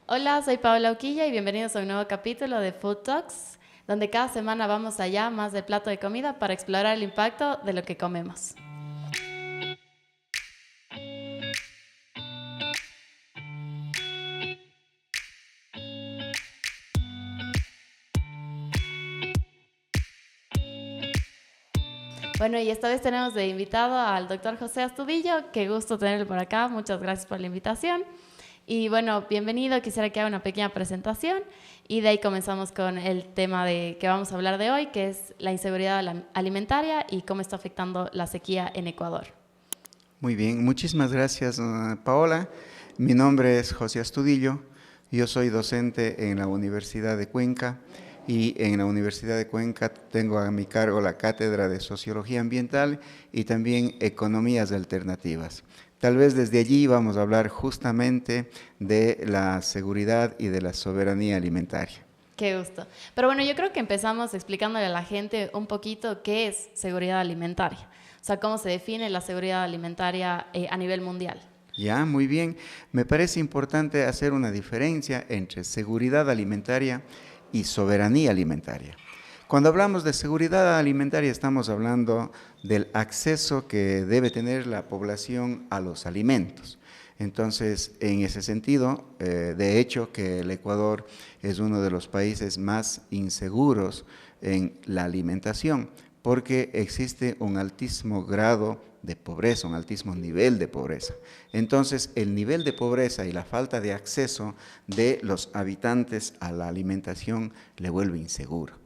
Hola, soy Paola Uquilla y bienvenidos a un nuevo capítulo de Food Talks, donde cada semana vamos allá más del plato de comida para explorar el impacto de lo que comemos. Bueno, y esta vez tenemos de invitado al doctor José Astudillo. Qué gusto tenerlo por acá. Muchas gracias por la invitación. Y bueno, bienvenido. Quisiera que haga una pequeña presentación y de ahí comenzamos con el tema de que vamos a hablar de hoy, que es la inseguridad alimentaria y cómo está afectando la sequía en Ecuador. Muy bien, muchísimas gracias, Paola. Mi nombre es José Astudillo, yo soy docente en la Universidad de Cuenca y en la Universidad de Cuenca tengo a mi cargo la cátedra de Sociología Ambiental y también Economías Alternativas. Tal vez desde allí vamos a hablar justamente de la seguridad y de la soberanía alimentaria. Qué gusto. Pero bueno, yo creo que empezamos explicándole a la gente un poquito qué es seguridad alimentaria. O sea, cómo se define la seguridad alimentaria a nivel mundial. Ya, muy bien. Me parece importante hacer una diferencia entre seguridad alimentaria y soberanía alimentaria. Cuando hablamos de seguridad alimentaria estamos hablando del acceso que debe tener la población a los alimentos. Entonces, en ese sentido, de hecho, que el Ecuador es uno de los países más inseguros en la alimentación, porque existe un altísimo grado de pobreza, un altísimo nivel de pobreza. Entonces, el nivel de pobreza y la falta de acceso de los habitantes a la alimentación le vuelve inseguro.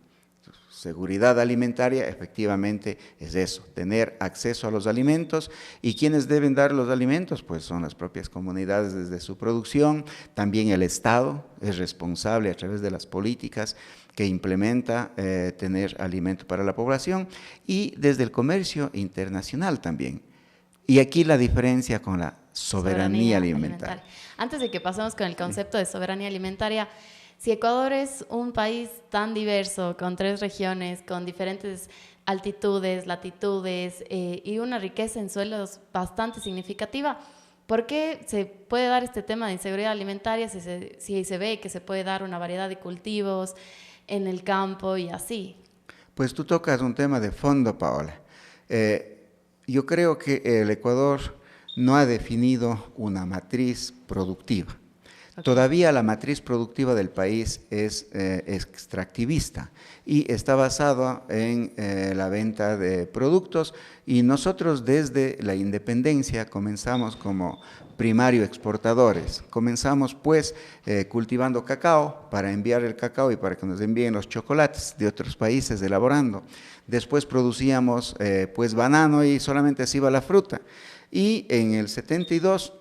Seguridad alimentaria efectivamente es eso, tener acceso a los alimentos. ¿Y quiénes deben dar los alimentos? Pues son las propias comunidades desde su producción, también el Estado es responsable a través de las políticas que implementa tener alimento para la población y desde el comercio internacional también. Y aquí la diferencia con la soberanía alimentaria. Antes de que pasemos con el concepto de soberanía alimentaria, si Ecuador es un país tan diverso, con 3 regiones, con diferentes altitudes, latitudes y una riqueza en suelos bastante significativa, ¿por qué se puede dar este tema de inseguridad alimentaria si se ve que se puede dar una variedad de cultivos en el campo y así? Pues tú tocas un tema de fondo, Paola. Yo creo que el Ecuador no ha definido una matriz productiva. Okay. Todavía la matriz productiva del país es extractivista y está basada en la venta de productos y nosotros desde la independencia comenzamos como primario exportadores. Comenzamos pues cultivando cacao para enviar el cacao y para que nos envíen los chocolates de otros países elaborando. Después producíamos pues banano y solamente así iba la fruta. Y en el 72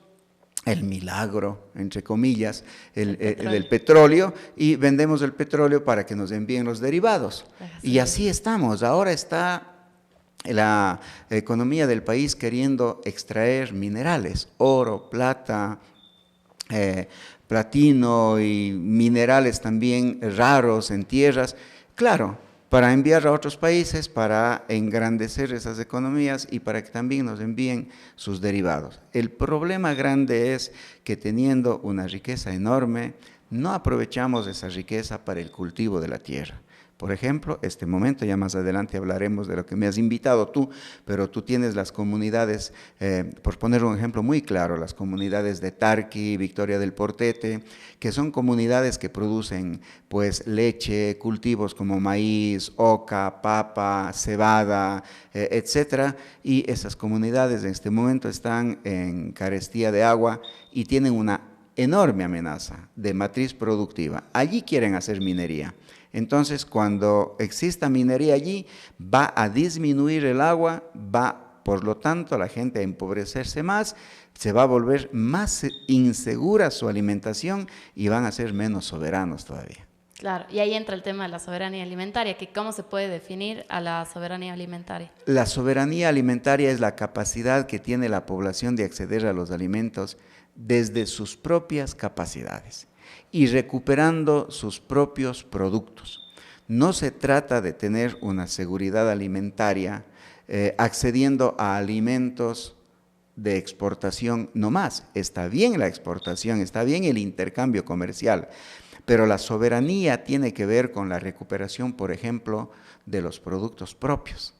el milagro, entre comillas, del petróleo y vendemos el petróleo para que nos envíen los derivados. Y así estamos. Ahora está la economía del país queriendo extraer minerales, oro, plata, platino y minerales también raros en tierras. Claro, para enviar a otros países, para engrandecer esas economías y para que también nos envíen sus derivados. El problema grande es que teniendo una riqueza enorme, no aprovechamos esa riqueza para el cultivo de la tierra. Por ejemplo, este momento, ya más adelante hablaremos de lo que me has invitado tú, pero tú tienes las comunidades, por poner un ejemplo muy claro, las comunidades de Tarqui, Victoria del Portete, que son comunidades que producen pues leche, cultivos como maíz, oca, papa, cebada, etcétera, y esas comunidades en este momento están en carestía de agua y tienen una enorme amenaza de matriz productiva. Allí quieren hacer minería. Entonces, cuando exista minería allí, va a disminuir el agua, va, por lo tanto, la gente a empobrecerse más, se va a volver más insegura su alimentación y van a ser menos soberanos todavía. Claro, y ahí entra el tema de la soberanía alimentaria, que ¿cómo se puede definir a la soberanía alimentaria? La soberanía alimentaria es la capacidad que tiene la población de acceder a los alimentos desde sus propias capacidades y recuperando sus propios productos. No se trata de tener una seguridad alimentaria accediendo a alimentos de exportación no más. Está bien la exportación, está bien el intercambio comercial, pero la soberanía tiene que ver con la recuperación, por ejemplo, de los productos propios.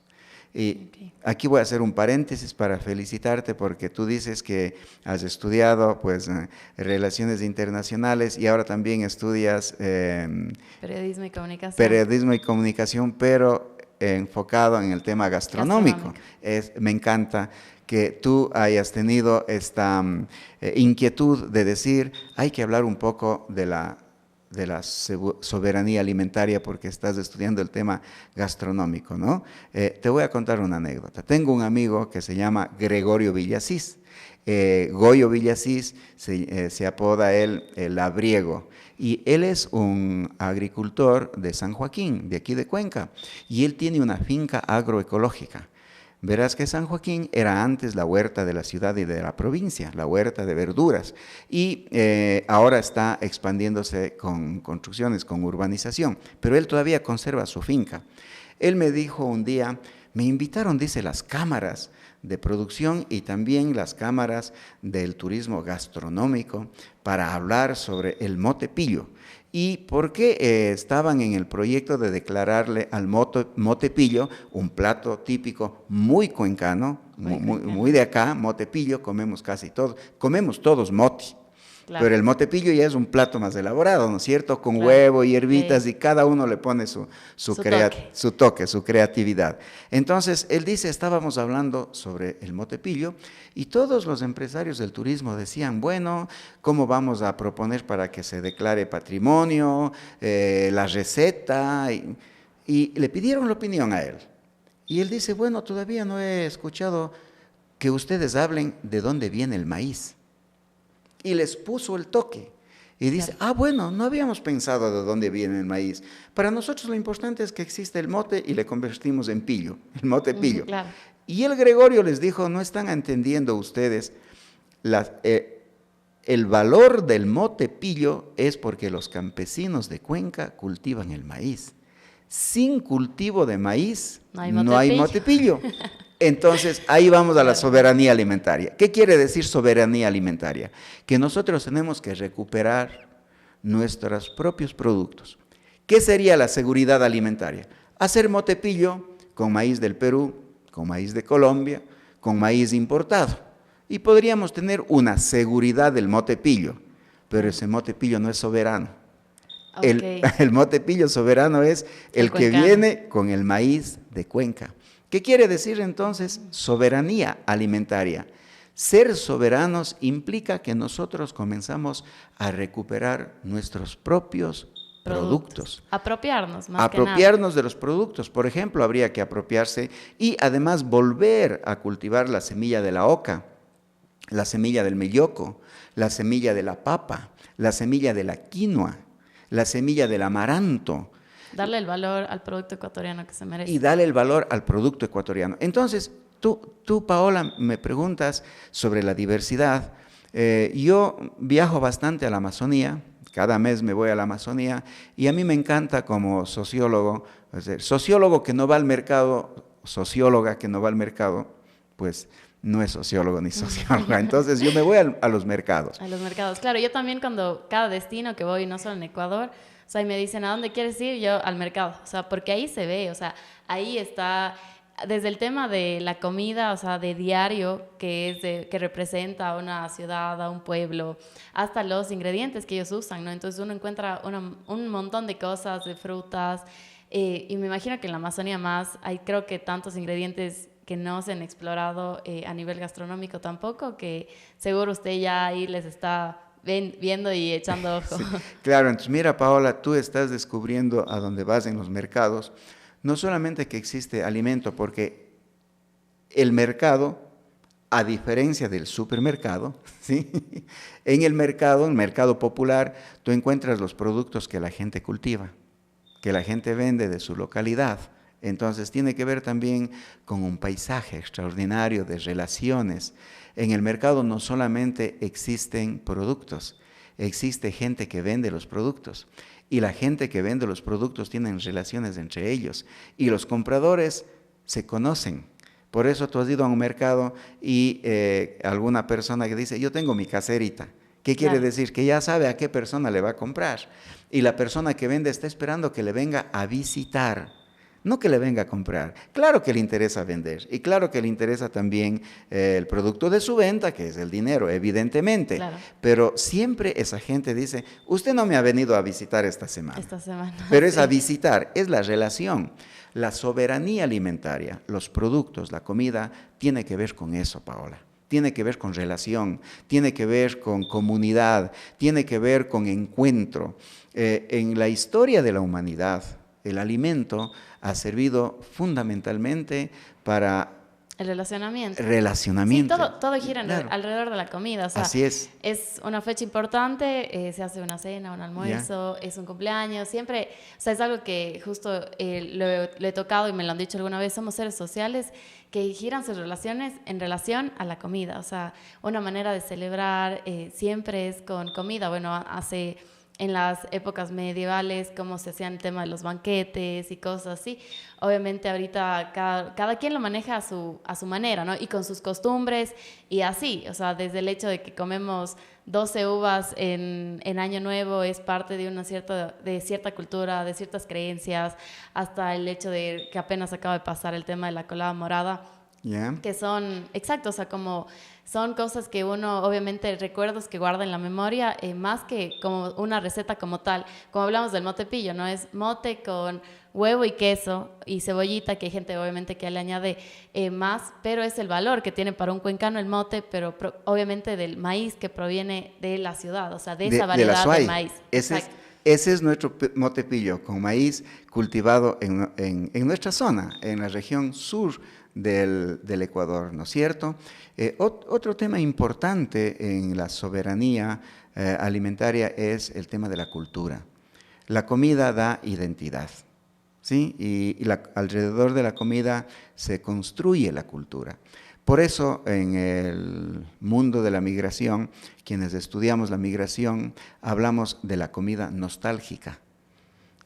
Y aquí voy a hacer un paréntesis para felicitarte porque tú dices que has estudiado pues, relaciones internacionales y ahora también estudias periodismo y comunicación, pero enfocado en el tema gastronómico. Me encanta que tú hayas tenido esta inquietud de decir, hay que hablar un poco de la soberanía alimentaria porque estás estudiando el tema gastronómico, ¿no? Te voy a contar una anécdota. Tengo un amigo que se llama Gregorio Villasís. Goyo Villasís se apoda él el Labriego. Y él es un agricultor de San Joaquín, de aquí de Cuenca, y él tiene una finca agroecológica. Verás que San Joaquín era antes la huerta de la ciudad y de la provincia, la huerta de verduras, y ahora está expandiéndose con construcciones, con urbanización, pero él todavía conserva su finca. Él me dijo un día, me invitaron, dice, las cámaras de producción y también las cámaras del turismo gastronómico para hablar sobre el mote pillo. ¿Y por qué estaban en el proyecto de declararle al mote pillo un plato típico muy cuencano, muy de acá, mote pillo, comemos casi todos, comemos todos mote, claro. Pero el mote pillo ya es un plato más elaborado, ¿no es cierto? Con claro. Huevo y hierbitas sí. Y cada uno le pone su toque, su creatividad. Entonces, él dice, estábamos hablando sobre el mote pillo y todos los empresarios del turismo decían, bueno, ¿cómo vamos a proponer para que se declare patrimonio, la receta? Y le pidieron la opinión a él. Y él dice, bueno, todavía no he escuchado que ustedes hablen de dónde viene el maíz. Y les puso el toque. Y dice, claro. Bueno, no habíamos pensado de dónde viene el maíz. Para nosotros lo importante es que existe el mote y le convertimos en pillo, el mote pillo. Claro. Y el Gregorio les dijo, no están entendiendo ustedes, el valor del mote pillo es porque los campesinos de Cuenca cultivan el maíz. Sin cultivo de maíz no hay mote pillo. Entonces, ahí vamos a la soberanía alimentaria. ¿Qué quiere decir soberanía alimentaria? Que nosotros tenemos que recuperar nuestros propios productos. ¿Qué sería la seguridad alimentaria? Hacer motepillo con maíz del Perú, con maíz de Colombia, con maíz importado. Y podríamos tener una seguridad del motepillo, pero ese motepillo no es soberano. Okay. El motepillo soberano es el que viene con el maíz de Cuenca. ¿Qué quiere decir entonces soberanía alimentaria? Ser soberanos implica que nosotros comenzamos a recuperar nuestros propios productos. Apropiarnos, más Apropiarnos de los productos. Por ejemplo, habría que apropiarse y además volver a cultivar la semilla de la oca, la semilla del melloco, la semilla de la papa, la semilla de la quinoa, la semilla del amaranto. Darle el valor al producto ecuatoriano que se merece. Y darle el valor al producto ecuatoriano. Entonces, tú, Paola, me preguntas sobre la diversidad. Yo viajo bastante a la Amazonía, cada mes me voy a la Amazonía, y a mí me encanta como sociólogo, es decir, sociólogo que no va al mercado, socióloga que no va al mercado, pues no es sociólogo ni socióloga. Entonces, yo me voy a los mercados. A los mercados, claro. Yo también cada destino que voy, no solo en Ecuador, o sea, y me dicen, ¿a dónde quieres ir? Yo, al mercado. O sea, porque ahí se ve, o sea, ahí está, desde el tema de la comida, o sea, de diario, que representa a una ciudad, a un pueblo, hasta los ingredientes que ellos usan, ¿no? Entonces uno encuentra un montón de cosas, de frutas, y me imagino que en la Amazonía más hay, creo que tantos ingredientes que no se han explorado a nivel gastronómico tampoco, que seguro usted ya ahí les está viendo y echando ojo. Sí, claro, entonces mira, Paola, tú estás descubriendo a dónde vas en los mercados, no solamente que existe alimento, porque el mercado, a diferencia del supermercado, ¿sí? En el mercado popular, tú encuentras los productos que la gente cultiva, que la gente vende de su localidad. Entonces tiene que ver también con un paisaje extraordinario de relaciones. En el mercado no solamente existen productos, existe gente que vende los productos. Y la gente que vende los productos tienen relaciones entre ellos. Y los compradores se conocen, Por eso tú has ido a un mercado y alguna persona que dice, yo tengo mi caserita. ¿Qué quiere Claro. decir? Que ya sabe a qué persona le va a comprar. Y la persona que vende está esperando que le venga a visitar, no que le venga a comprar. Claro que le interesa vender y claro que le interesa también el producto de su venta, que es el dinero, evidentemente. Claro. Pero siempre esa gente dice, usted no me ha venido a visitar esta semana. Esta semana. Pero es sí. a visitar, es la relación. La soberanía alimentaria, los productos, la comida, tiene que ver con eso, Paola. Tiene que ver con relación, tiene que ver con comunidad, tiene que ver con encuentro. En la historia de la humanidad, el alimento ha servido fundamentalmente para El relacionamiento. relacionamiento. Sí, todo gira Claro. alrededor de la comida. O sea, Así es. Es una fecha importante, se hace una cena, un almuerzo, es un cumpleaños, siempre, o sea, es algo que justo lo he tocado y me lo han dicho alguna vez, somos seres sociales que giran sus relaciones en relación a la comida. O sea, una manera de celebrar siempre es con comida. Bueno, hace... En las épocas medievales, cómo se hacían el tema de los banquetes y cosas así. Obviamente ahorita cada quien lo maneja a su manera, ¿no? Y con sus costumbres y así. O sea, desde el hecho de que comemos 12 uvas en Año Nuevo es parte de cierta cultura, de ciertas creencias, hasta el hecho de que apenas acaba de pasar el tema de la colada morada. ¿Ya? Que son, exacto, o sea, como son cosas que uno, obviamente, recuerdos que guarda en la memoria, más que como una receta como tal. Como hablamos del mote pillo, ¿no? Es mote con huevo y queso y cebollita, que hay gente, obviamente, que le añade más, pero es el valor que tiene para un cuencano el mote, pero obviamente del maíz que proviene de la ciudad, o sea, de esa variedad de maíz. Ese es nuestro mote pillo, con maíz cultivado en nuestra zona, en la región sur del Ecuador, ¿no es cierto? Otro tema importante en la soberanía alimentaria es el tema de la cultura. La comida da identidad, ¿sí? Y alrededor de la comida se construye la cultura. Por eso, en el mundo de la migración, quienes estudiamos la migración, hablamos de la comida nostálgica.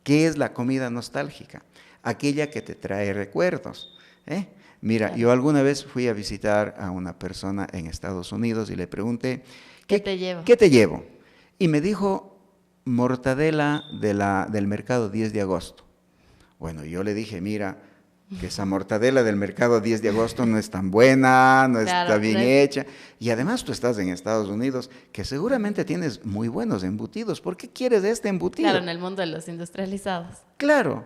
¿Qué es la comida nostálgica? Aquella que te trae recuerdos, ¿eh? Mira, Claro. yo alguna vez fui a visitar a una persona en Estados Unidos y le pregunté, ¿Qué te llevo? ¿Qué te llevo? Y me dijo, mortadela del mercado 10 de agosto. Bueno, yo le dije, mira, que esa mortadela del mercado 10 de agosto no es tan buena, no Claro, está bien no es- hecha. Y además tú estás en Estados Unidos, que seguramente tienes muy buenos embutidos. ¿Por qué quieres este embutido? Claro, en el mundo de los industrializados. Claro.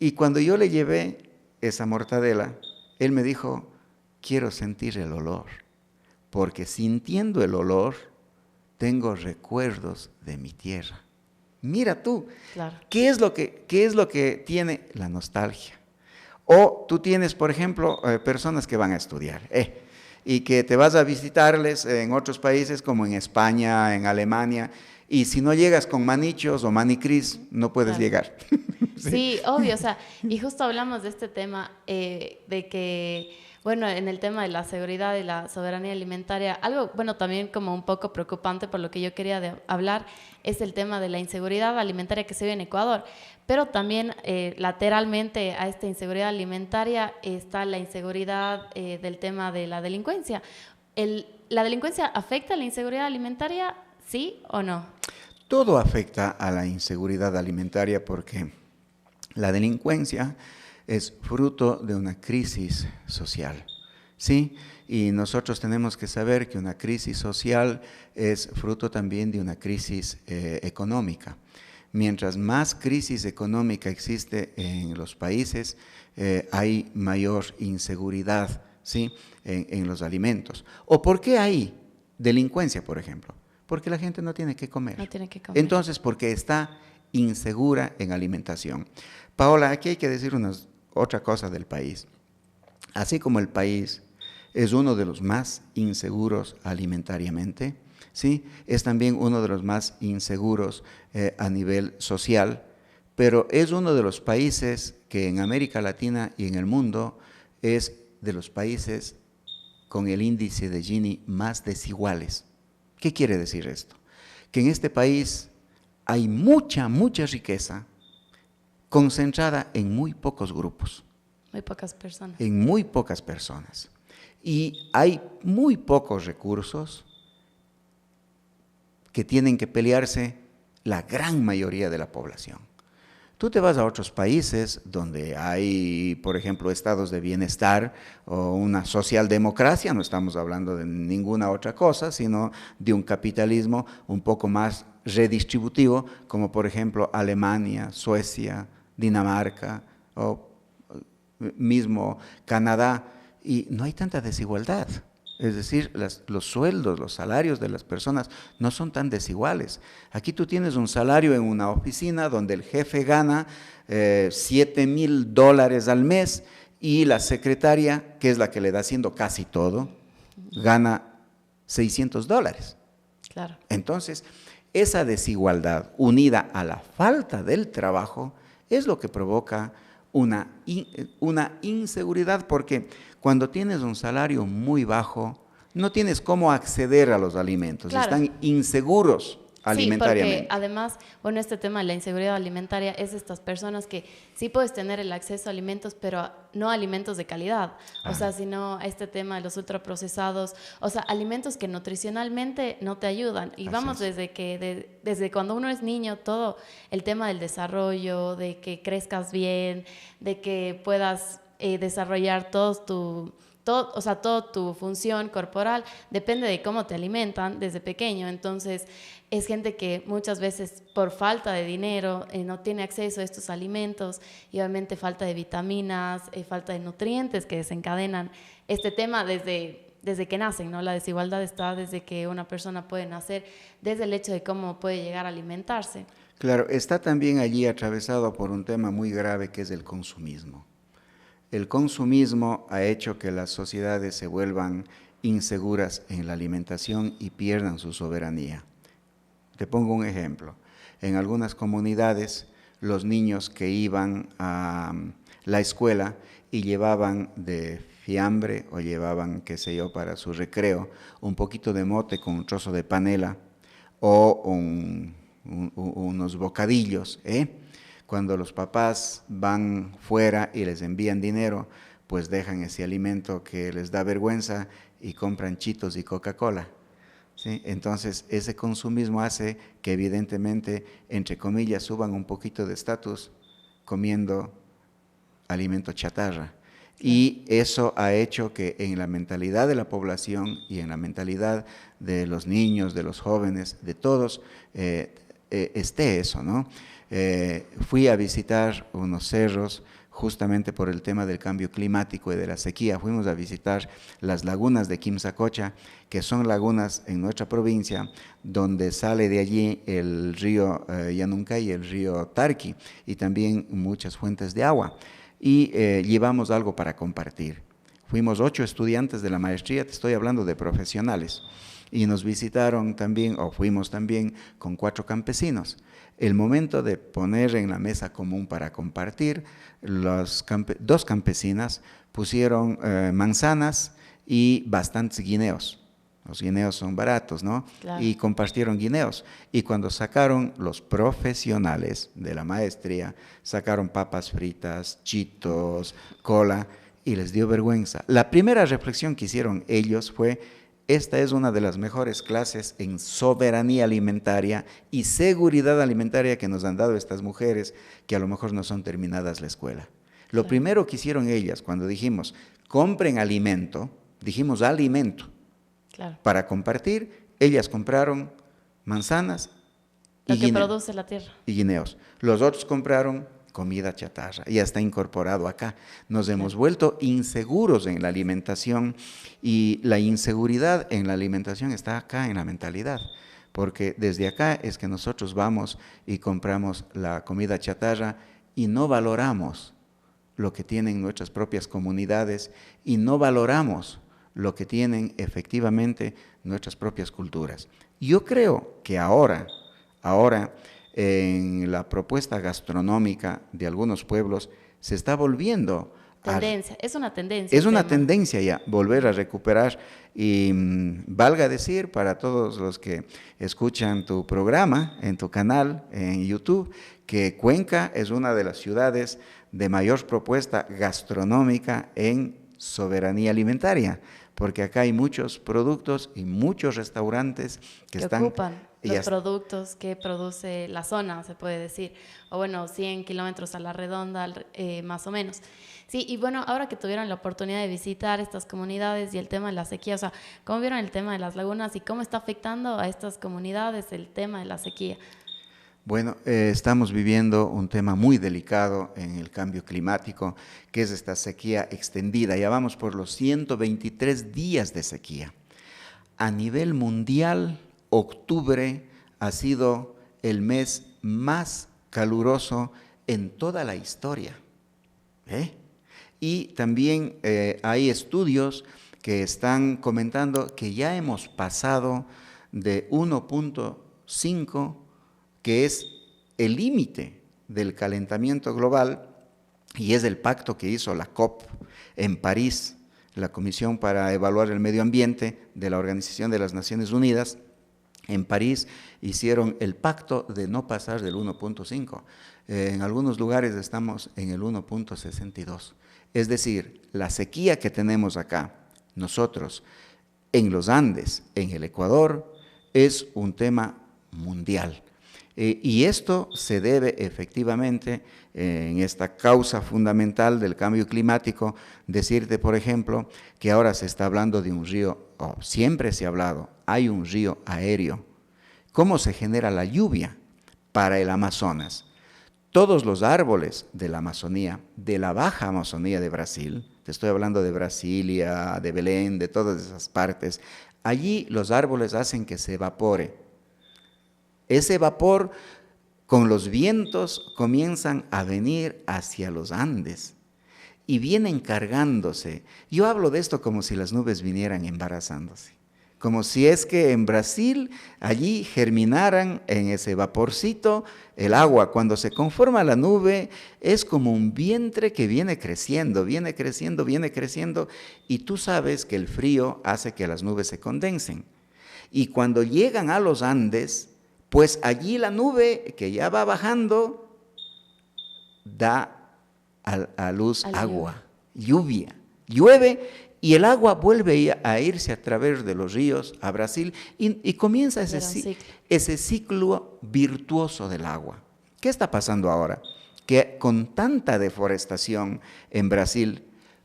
Y cuando yo le llevé esa mortadela, él me dijo, quiero sentir el olor, porque sintiendo el olor, tengo recuerdos de mi tierra. Mira tú, Claro. ¿qué es lo que tiene la nostalgia? O tú tienes, por ejemplo, personas que van a estudiar, y que te vas a visitarles en otros países como en España, en Alemania, y si no llegas con manichos o manicris, no puedes Claro. llegar. Sí, obvio, o sea, y justo hablamos de este tema de que, bueno, en el tema de la seguridad y la soberanía alimentaria, algo, bueno, también como un poco preocupante por lo que yo quería hablar, es el tema de la inseguridad alimentaria que se vive en Ecuador, pero también lateralmente a esta inseguridad alimentaria está la inseguridad del tema de la delincuencia. ¿La delincuencia afecta a la inseguridad alimentaria, sí o no? Todo afecta a la inseguridad alimentaria porque la delincuencia es fruto de una crisis social, ¿sí? Y nosotros tenemos que saber que una crisis social es fruto también de una crisis económica. Mientras más crisis económica existe en los países, hay mayor inseguridad, ¿sí? en los alimentos. ¿O por qué hay delincuencia, por ejemplo? Porque la gente no tiene que comer. No tiene que comer. Entonces, porque está insegura en alimentación. Paola, aquí hay que decir otra cosa del país. Así como el país es uno de los más inseguros alimentariamente, ¿sí? Es también uno de los más inseguros a nivel social, pero es uno de los países que en América Latina y en el mundo es de los países con el índice de Gini más desiguales. ¿Qué quiere decir esto? Que en este país hay mucha riqueza concentrada en muy pocos grupos. Muy pocas personas. En muy pocas personas. Y hay muy pocos recursos que tienen que pelearse la gran mayoría de la población. Tú te vas a otros países donde hay, por ejemplo, estados de bienestar o una socialdemocracia, no estamos hablando de ninguna otra cosa, sino de un capitalismo un poco más redistributivo, como por ejemplo Alemania, Suecia, Dinamarca o mismo Canadá, y no hay tanta desigualdad. Es decir, los sueldos, los salarios de las personas no son tan desiguales. Aquí tú tienes un salario en una oficina donde el jefe gana $7,000 al mes y la secretaria, que es la que le da haciendo casi todo, gana $600. Claro. Entonces, esa desigualdad unida a la falta del trabajo es lo que provoca una inseguridad, porque cuando tienes un salario muy bajo, no tienes cómo acceder a los alimentos, claro. Están inseguros alimentariamente. Sí, porque además, bueno, este tema de la inseguridad alimentaria es estas personas que sí puedes tener el acceso a alimentos, pero no alimentos de calidad, o sea, sino este tema de los ultraprocesados, o sea, alimentos que nutricionalmente no te ayudan. Y vamos desde cuando uno es niño, todo el tema del desarrollo, de que crezcas bien, de que puedas desarrollar toda tu función corporal, depende de cómo te alimentan desde pequeño. Entonces, es gente que muchas veces por falta de dinero no tiene acceso a estos alimentos, y obviamente falta de vitaminas, falta de nutrientes que desencadenan este tema desde que nacen, ¿no? La desigualdad está desde que una persona puede nacer, desde el hecho de cómo puede llegar a alimentarse. Claro, está también allí atravesado por un tema muy grave que es el consumismo. El consumismo ha hecho que las sociedades se vuelvan inseguras en la alimentación y pierdan su soberanía. Te pongo un ejemplo. En algunas comunidades, los niños que iban a la escuela y llevaban de fiambre o llevaban, qué sé yo, para su recreo, un poquito de mote con un trozo de panela o unos bocadillos, Cuando los papás van fuera y les envían dinero, pues dejan ese alimento que les da vergüenza y compran Cheetos y Coca-Cola, ¿sí? Entonces, ese consumismo hace que evidentemente, entre comillas, suban un poquito de estatus comiendo alimento chatarra. Y eso ha hecho que en la mentalidad de la población y en la mentalidad de los niños, de los jóvenes, de todos, esté eso, ¿no? Fui a visitar unos cerros justamente por el tema del cambio climático y de la sequía. Fuimos a visitar las lagunas de Quimsacocha, que son lagunas en nuestra provincia, donde sale de allí el río Yanuncay y el río Tarqui, y también muchas fuentes de agua. Y llevamos algo para compartir. Fuimos 8 estudiantes de la maestría, te estoy hablando de profesionales, y nos visitaron también, o fuimos también con 4 campesinos. El momento de poner en la mesa común para compartir, 2 campesinas pusieron manzanas y bastantes guineos. Los guineos son baratos, ¿no? Claro. Y compartieron guineos. Y cuando sacaron los profesionales de la maestría, sacaron papas fritas, chitos, cola, y les dio vergüenza. La primera reflexión que hicieron ellos fue: esta es una de las mejores clases en soberanía alimentaria y seguridad alimentaria que nos han dado estas mujeres, que a lo mejor no son terminadas la escuela. Lo primero que hicieron ellas cuando dijimos, compren alimento, dijimos alimento. Claro. Para compartir, ellas compraron manzanas Lo que produce la tierra. Y guineos. Los otros compraron comida chatarra, ya está incorporado acá. Nos hemos vuelto inseguros en la alimentación, y la inseguridad en la alimentación está acá en la mentalidad, porque desde acá es que nosotros vamos y compramos la comida chatarra y no valoramos lo que tienen nuestras propias comunidades y no valoramos lo que tienen efectivamente nuestras propias culturas. Yo creo que ahora en la propuesta gastronómica de algunos pueblos se está volviendo es una tendencia. Es una tendencia ya, volver a recuperar. Y valga decir para todos los que escuchan tu programa en tu canal, en YouTube, que Cuenca es una de las ciudades de mayor propuesta gastronómica en soberanía alimentaria, porque acá hay muchos productos y muchos restaurantes que ocupan los productos que produce la zona, se puede decir, o bueno, 100 kilómetros a la redonda, más o menos. Sí, y bueno, ahora que tuvieron la oportunidad de visitar estas comunidades y el tema de la sequía, o sea, ¿cómo vieron el tema de las lagunas y cómo está afectando a estas comunidades el tema de la sequía? Bueno, estamos viviendo un tema muy delicado en el cambio climático, que es esta sequía extendida. Ya vamos por los 123 días de sequía. A nivel mundial, octubre ha sido el mes más caluroso en toda la historia. Y también hay estudios que están comentando que ya hemos pasado de 1.5, que es el límite del calentamiento global, y es el pacto que hizo la COP en París, la Comisión para Evaluar el Medio Ambiente de la Organización de las Naciones Unidas. En París hicieron el pacto de no pasar del 1.5. En algunos lugares estamos en el 1.62. Es decir, la sequía que tenemos acá, nosotros, en los Andes, en el Ecuador, es un tema mundial. Y esto se debe efectivamente en esta causa fundamental del cambio climático. Decirte, por ejemplo, que ahora se está hablando de un río, siempre se ha hablado, hay un río aéreo. ¿Cómo se genera la lluvia para el Amazonas? Todos los árboles de la Amazonía, de la Baja Amazonía de Brasil, te estoy hablando de Brasilia, de Belén, de todas esas partes, allí los árboles hacen que se evapore. Ese vapor con los vientos comienzan a venir hacia los Andes y vienen cargándose. Yo hablo de esto como si las nubes vinieran embarazándose, como si es que en Brasil allí germinaran en ese vaporcito el agua. Cuando se conforma la nube es como un vientre que viene creciendo, viene creciendo, viene creciendo, y tú sabes que el frío hace que las nubes se condensen. Y cuando llegan a los Andes, pues allí la nube que ya va bajando da a luz agua, lluvia, llueve y el agua vuelve a irse a través de los ríos a Brasil y comienza ese ciclo virtuoso del agua. ¿Qué está pasando ahora? Que con tanta deforestación en Brasil,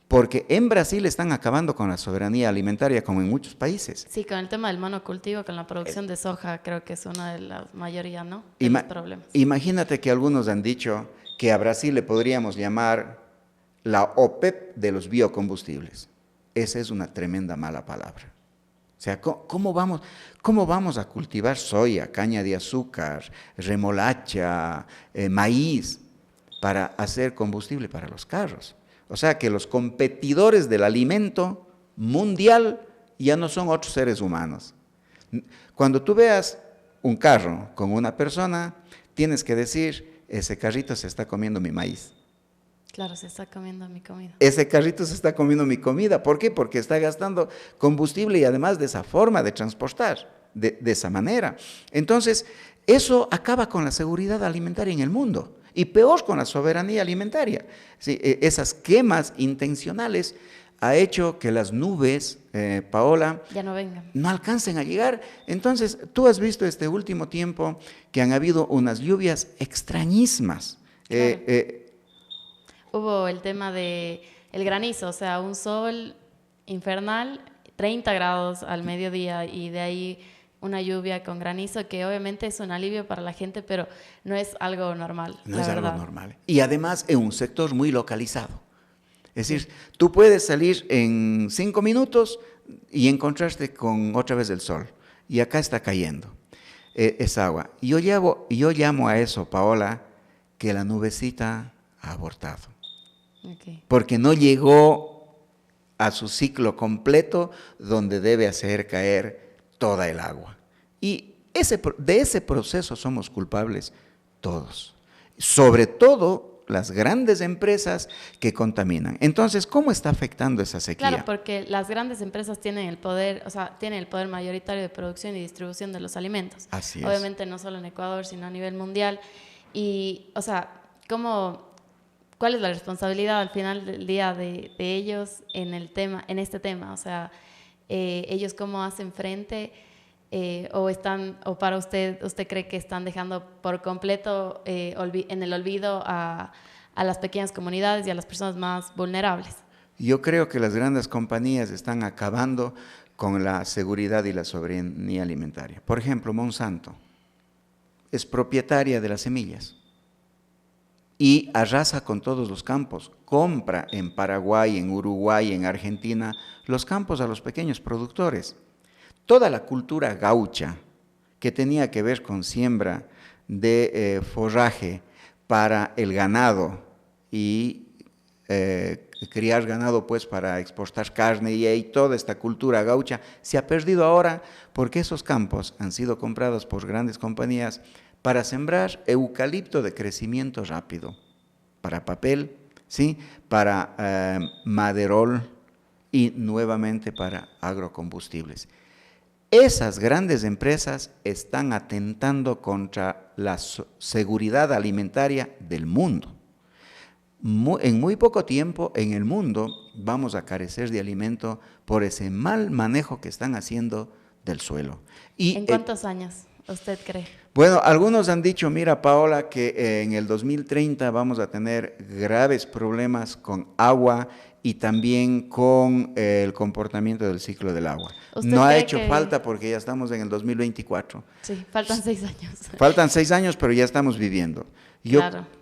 porque en Brasil están acabando con la soberanía alimentaria como en muchos países. Sí, con el tema del monocultivo, con la producción de soja, creo que es una de las mayorías, ¿no?, de los problemas. Imagínate que algunos han dicho que a Brasil le podríamos llamar la OPEP de los biocombustibles. Esa es una tremenda mala palabra. O sea, ¿cómo vamos a cultivar soya, caña de azúcar, remolacha, maíz para hacer combustible para los carros? O sea que los competidores del alimento mundial ya no son otros seres humanos. Cuando tú veas un carro con una persona, tienes que decir, ese carrito se está comiendo mi maíz. Claro, se está comiendo mi comida. Ese carrito se está comiendo mi comida. ¿Por qué? Porque está gastando combustible y además de esa forma de transportar, de esa manera. Entonces, eso acaba con la seguridad alimentaria en el mundo. Y peor con la soberanía alimentaria. Sí, esas quemas intencionales ha hecho que las nubes, Paola, ya no vengan, no alcancen a llegar. Entonces, tú has visto este último tiempo que han habido unas lluvias extrañísimas. Claro. Hubo el tema de el granizo, o sea, un sol infernal, 30 grados al mediodía y de ahí una lluvia con granizo, que obviamente es un alivio para la gente, pero no es algo normal. No es algo normal. Y además en un sector muy localizado. Es decir, tú puedes salir en 5 minutos y encontrarte con otra vez el sol. Y acá está cayendo esa agua. Y yo llamo a eso, Paola, que la nubecita ha abortado. Okay. Porque no llegó a su ciclo completo donde debe hacer caer toda el agua. Y de ese proceso somos culpables todos. Sobre todo las grandes empresas que contaminan. Entonces, ¿cómo está afectando esa sequía? Claro, porque las grandes empresas tienen el poder, o sea, tienen el poder mayoritario de producción y distribución de los alimentos. Así es. Obviamente no solo en Ecuador, sino a nivel mundial. Y, o sea, ¿cómo ¿cuál es la responsabilidad al final del día de ellos en el tema, en este tema? O sea, ellos cómo hacen frente, o para usted cree que están dejando por completo en el olvido a las pequeñas comunidades y a las personas más vulnerables. Yo creo que las grandes compañías están acabando con la seguridad y la soberanía alimentaria. Por ejemplo, Monsanto es propietaria de las semillas y arrasa con todos los campos. Compra en Paraguay, en Uruguay, en Argentina, los campos a los pequeños productores. Toda la cultura gaucha que tenía que ver con siembra de forraje para el ganado y criar ganado pues para exportar carne y toda esta cultura gaucha se ha perdido ahora porque esos campos han sido comprados por grandes compañías para sembrar eucalipto de crecimiento rápido, para papel, ¿sí? Para maderol y nuevamente para agrocombustibles. Esas grandes empresas están atentando contra la seguridad alimentaria del mundo. En muy poco tiempo en el mundo vamos a carecer de alimento por ese mal manejo que están haciendo del suelo. ¿En cuántos años usted cree? Bueno, algunos han dicho, mira Paola, que en el 2030 vamos a tener graves problemas con agua y también con el comportamiento del ciclo del agua. No ha hecho falta porque ya estamos en el 2024. Sí, faltan 6 años. Faltan 6 años, pero ya estamos viviendo.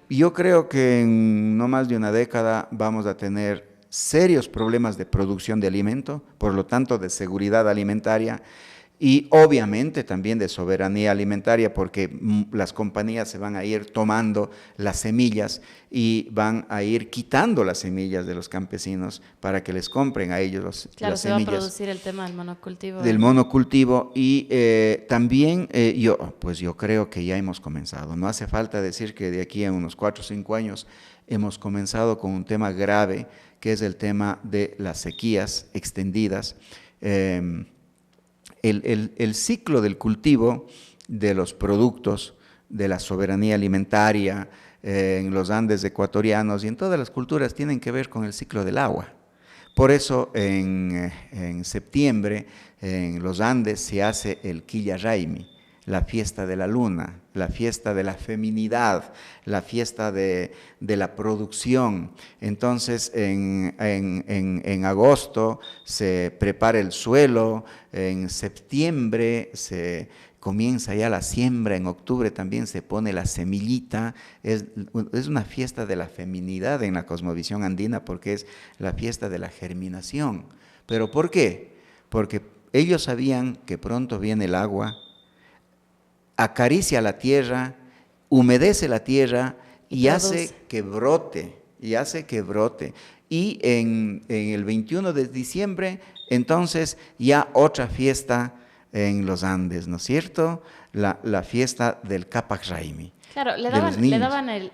Yo creo que en no más de una década vamos a tener serios problemas de producción de alimento, por lo tanto de seguridad alimentaria y obviamente también de soberanía alimentaria, porque las compañías se van a ir tomando las semillas y van a ir quitando las semillas de los campesinos para que les compren a ellos las semillas. Se va a producir el tema del monocultivo. Del monocultivo y también yo creo que ya hemos comenzado. No hace falta decir que de aquí a unos 4 o 5 años hemos comenzado con un tema grave, que es el tema de las sequías extendidas. El ciclo del cultivo de los productos, de la soberanía alimentaria en los Andes ecuatorianos y en todas las culturas tienen que ver con el ciclo del agua. Por eso en septiembre en los Andes se hace el Quilla Raimi, la fiesta de la luna, la fiesta de la feminidad, la fiesta de la producción. Entonces en agosto se prepara el suelo, en septiembre se comienza ya la siembra, en octubre también se pone la semillita. Es una fiesta de la feminidad en la cosmovisión andina porque es la fiesta de la germinación. ¿Pero por qué? Porque ellos sabían que pronto viene el agua, acaricia la tierra, humedece la tierra y hace que brote, y en el 21 de diciembre, entonces ya otra fiesta en los Andes, ¿no es cierto? La fiesta del Capac Raimi. Claro,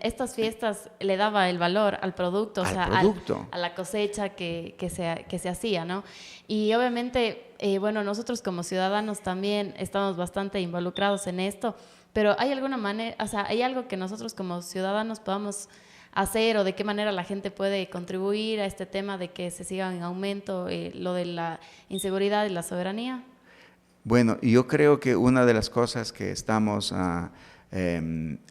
estas fiestas le daba el valor al producto, a la cosecha que se hacía, ¿no? Y obviamente, nosotros como ciudadanos también estamos bastante involucrados en esto, pero ¿hay alguna manera, hay algo que nosotros como ciudadanos podamos hacer o de qué manera la gente puede contribuir a este tema de que se siga en aumento lo de la inseguridad y la soberanía? Bueno, yo creo que una de las cosas que estamos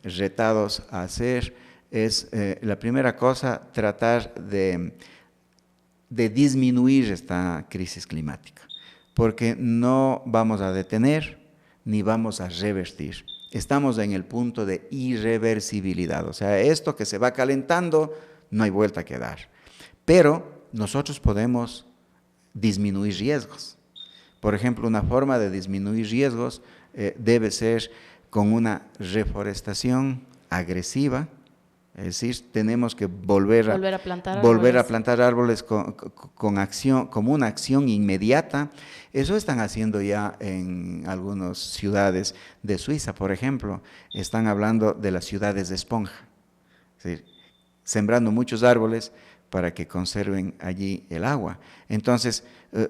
retados a hacer es, la primera cosa, tratar de disminuir esta crisis climática, porque no vamos a detener ni vamos a revertir. Estamos en el punto de irreversibilidad, o sea, esto que se va calentando no hay vuelta que dar, pero nosotros podemos disminuir riesgos. Por ejemplo, una forma de disminuir riesgos debe ser con una reforestación agresiva, es decir, tenemos que volver a plantar árboles con acción, como una acción inmediata. Eso están haciendo ya en algunas ciudades de Suiza, por ejemplo, están hablando de las ciudades de esponja, es decir, sembrando muchos árboles para que conserven allí el agua. Entonces,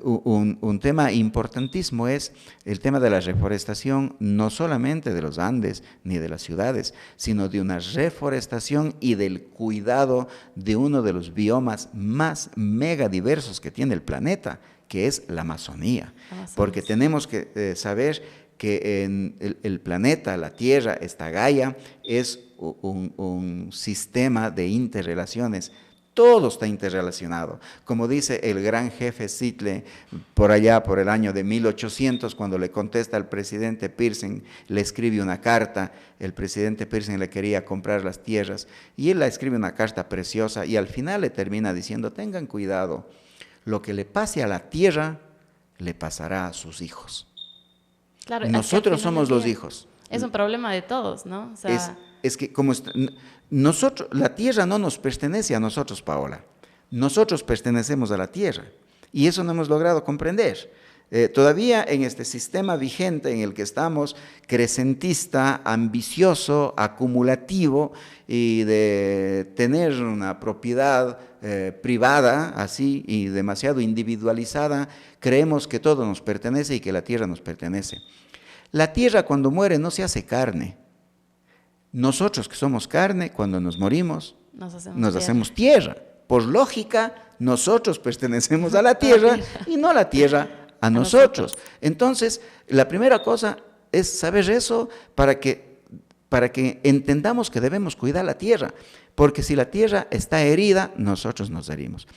un tema importantísimo es el tema de la reforestación, no solamente de los Andes ni de las ciudades, sino de una reforestación y del cuidado de uno de los biomas más megadiversos que tiene el planeta, que es la Amazonía. Porque tenemos que saber que en el planeta, la Tierra, esta Gaia, es un sistema de interrelaciones. Todo está interrelacionado. Como dice el gran jefe Sitle, por allá, por el año de 1800, cuando le contesta al presidente Pearson, le escribe una carta, el presidente Pearson le quería comprar las tierras, y él le escribe una carta preciosa, y al final le termina diciendo, tengan cuidado, lo que le pase a la tierra, le pasará a sus hijos. Claro, nosotros somos los hijos. Es un problema de todos, ¿no? O sea, es que como nosotros, la tierra no nos pertenece a nosotros, Paola. Nosotros pertenecemos a la tierra. Y eso no hemos logrado comprender. Todavía en este sistema vigente en el que estamos, crecentista, ambicioso, acumulativo, y de tener una propiedad privada así y demasiado individualizada, creemos que todo nos pertenece y que la tierra nos pertenece. La tierra cuando muere no se hace carne. Nosotros que somos carne, cuando nos morimos, nos hacemos tierra. Por lógica, nosotros pertenecemos a la tierra y no la tierra a nosotros. Entonces, la primera cosa es saber eso para que entendamos que debemos cuidar la tierra, porque si la tierra está herida, nosotros nos herimos.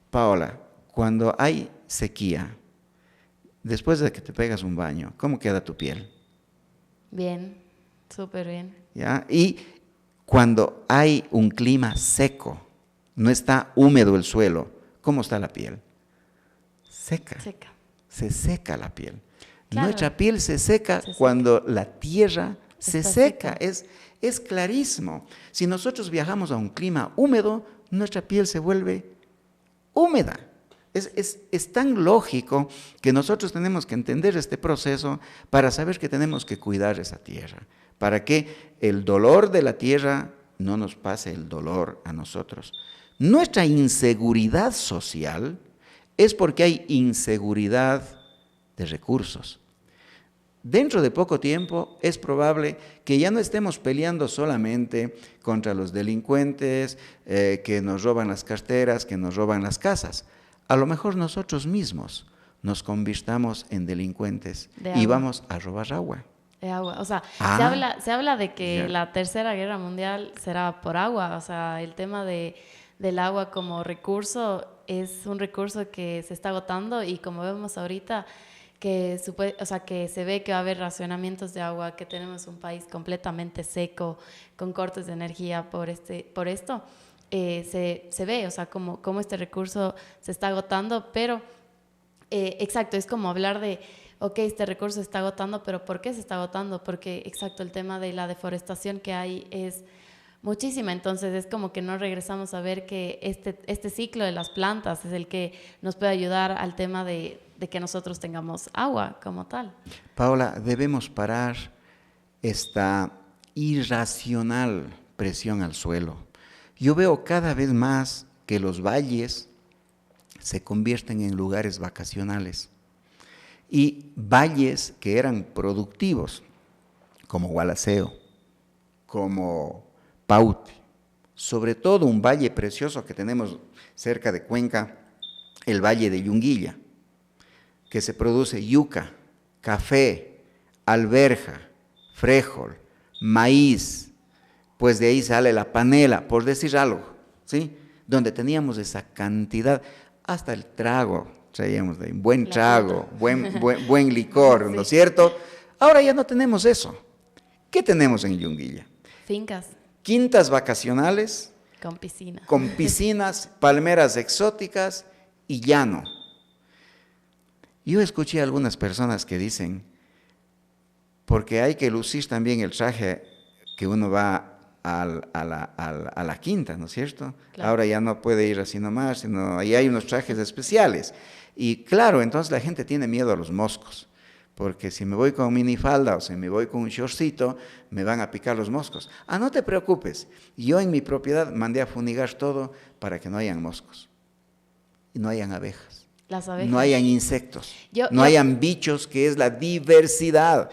Paola, cuando hay sequía, después de que te pegas un baño, ¿cómo queda tu piel? Bien, súper bien. ¿Ya? Y cuando hay un clima seco, no está húmedo el suelo, ¿cómo está la piel? Seca. Se seca la piel. Claro. Nuestra piel se seca cuando la tierra se seca. Es clarísimo. Si nosotros viajamos a un clima húmedo, nuestra piel se vuelve húmeda. Es tan lógico que nosotros tenemos que entender este proceso para saber que tenemos que cuidar esa tierra, para que el dolor de la tierra no nos pase el dolor a nosotros. Nuestra inseguridad social es porque hay inseguridad de recursos. Dentro de poco tiempo es probable que ya no estemos peleando solamente contra los delincuentes que nos roban las carteras, que nos roban las casas. A lo mejor nosotros mismos nos convirtamos en delincuentes y vamos a robar agua. De agua, o sea, se habla de que la Tercera Guerra Mundial será por agua, o sea, el tema del agua como recurso es un recurso que se está agotando y como vemos ahorita, que se ve que va a haber racionamientos de agua, que tenemos un país completamente seco, con cortes de energía por esto, se ve, o sea, como este recurso se está agotando, pero exacto, es como hablar de, ok, este recurso se está agotando, pero ¿por qué se está agotando? Porque, exacto, el tema de la deforestación que hay es muchísima, entonces es como que no regresamos a ver que este ciclo de las plantas es el que nos puede ayudar al tema de que nosotros tengamos agua como tal. Paola, debemos parar esta irracional presión al suelo. Yo veo cada vez más que los valles se convierten en lugares vacacionales y valles que eran productivos, como Gualaceo, como Paute, sobre todo un valle precioso que tenemos cerca de Cuenca, el Valle de Yunguilla, que se produce yuca, café, alberja, frijol, maíz, pues de ahí sale la panela, por decir algo, ¿sí? Donde teníamos esa cantidad, hasta el trago, traíamos de ahí, buen trago, buen licor, sí. ¿No es cierto? Ahora ya no tenemos eso. ¿Qué tenemos en Yunguilla? Fincas. Quintas vacacionales. Con piscina. Con piscinas, palmeras exóticas y llano. Yo escuché a algunas personas que dicen, porque hay que lucir también el traje que uno va a la quinta, ¿no es cierto? Claro. Ahora ya no puede ir así nomás, sino ahí hay unos trajes especiales. Y claro, entonces la gente tiene miedo a los moscos, porque si me voy con minifalda o si me voy con un shortcito, me van a picar los moscos. Ah, no te preocupes, yo en mi propiedad mandé a fumigar todo para que no hayan moscos, y no hayan abejas, Las abejas. no hayan insectos, no hayan bichos, que es la diversidad.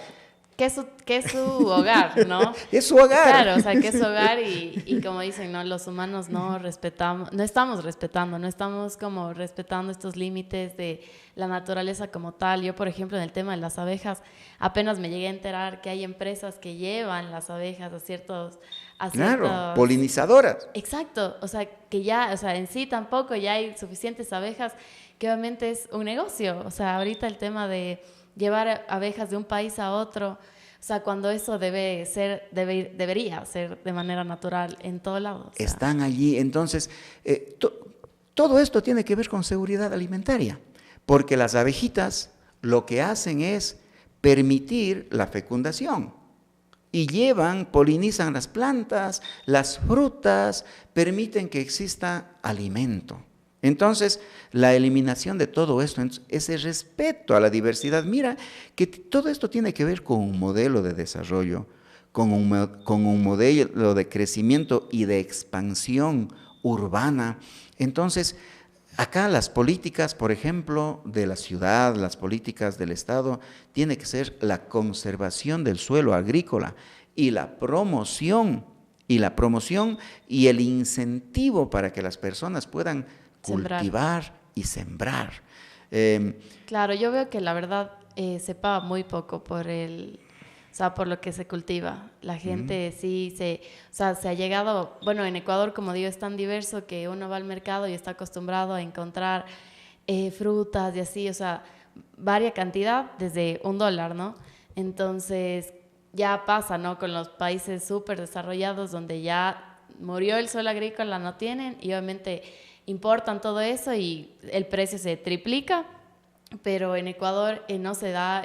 Que es su hogar, ¿no? Es su hogar. Claro, o sea, que es su hogar y como dicen, ¿no? Los humanos no respetamos, no estamos como respetando estos límites de la naturaleza como tal. Yo, por ejemplo, en el tema de las abejas, apenas me llegué a enterar que hay empresas que llevan las abejas a ciertos... Claro, polinizadoras. Exacto, o sea, que ya, o sea, en sí tampoco ya hay suficientes abejas, que obviamente es un negocio. O sea, ahorita el tema de llevar abejas de un país a otro, o sea, cuando eso debería ser de manera natural en todo lado. O sea. Están allí, entonces, todo esto tiene que ver con seguridad alimentaria, porque las abejitas lo que hacen es permitir la fecundación y polinizan las plantas, las frutas, permiten que exista alimento. Entonces, la eliminación de todo esto, ese respeto a la diversidad, mira que todo esto tiene que ver con un modelo de desarrollo, con un modelo de crecimiento y de expansión urbana. Entonces, acá las políticas, por ejemplo, de la ciudad, las políticas del Estado, tiene que ser la conservación del suelo agrícola y la promoción y el incentivo para que las personas puedan cultivar y sembrar. Claro, yo veo que la verdad se paga muy poco por por lo que se cultiva. La gente se ha llegado, bueno, en Ecuador, como digo, es tan diverso que uno va al mercado y está acostumbrado a encontrar frutas y así, o sea, varia cantidad desde $1, ¿no? Entonces, ya pasa, ¿no? Con los países súper desarrollados donde ya murió el suelo agrícola, no tienen, y obviamente importan todo eso y el precio se triplica, pero en Ecuador no se da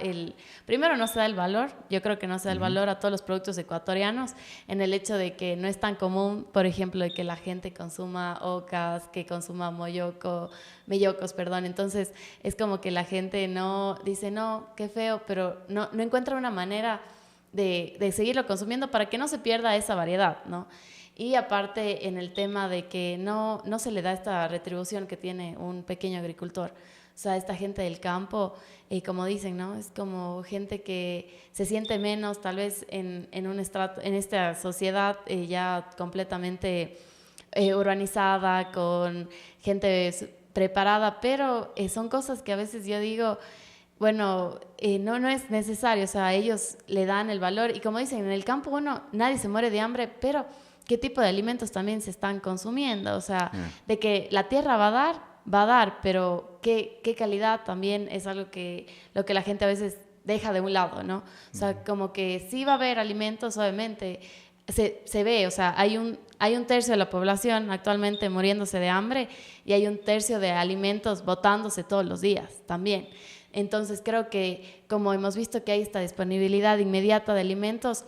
primero no se da el valor, yo creo que no se da el valor a todos los productos ecuatorianos, en el hecho de que no es tan común, por ejemplo, de que la gente consuma ocas, que consuma mellocos, entonces es como que la gente no dice, no, qué feo, pero no encuentra una manera de seguirlo consumiendo para que no se pierda esa variedad, ¿no? Y aparte en el tema de que no se le da esta retribución que tiene un pequeño agricultor. O sea, esta gente del campo, como dicen, ¿no? Es como gente que se siente menos, tal vez en esta sociedad ya completamente urbanizada, con gente preparada, pero son cosas que a veces yo digo, bueno, no es necesario, o sea, ellos le dan el valor. Y como dicen, en el campo nadie se muere de hambre, pero ¿qué tipo de alimentos también se están consumiendo? O sea, de que la tierra va a dar, pero ¿qué calidad también es algo lo que la gente a veces deja de un lado, ¿no? O sea, como que sí va a haber alimentos, obviamente, se ve, o sea, hay un tercio de la población actualmente muriéndose de hambre y hay un tercio de alimentos botándose todos los días también. Entonces creo que como hemos visto que hay esta disponibilidad inmediata de alimentos,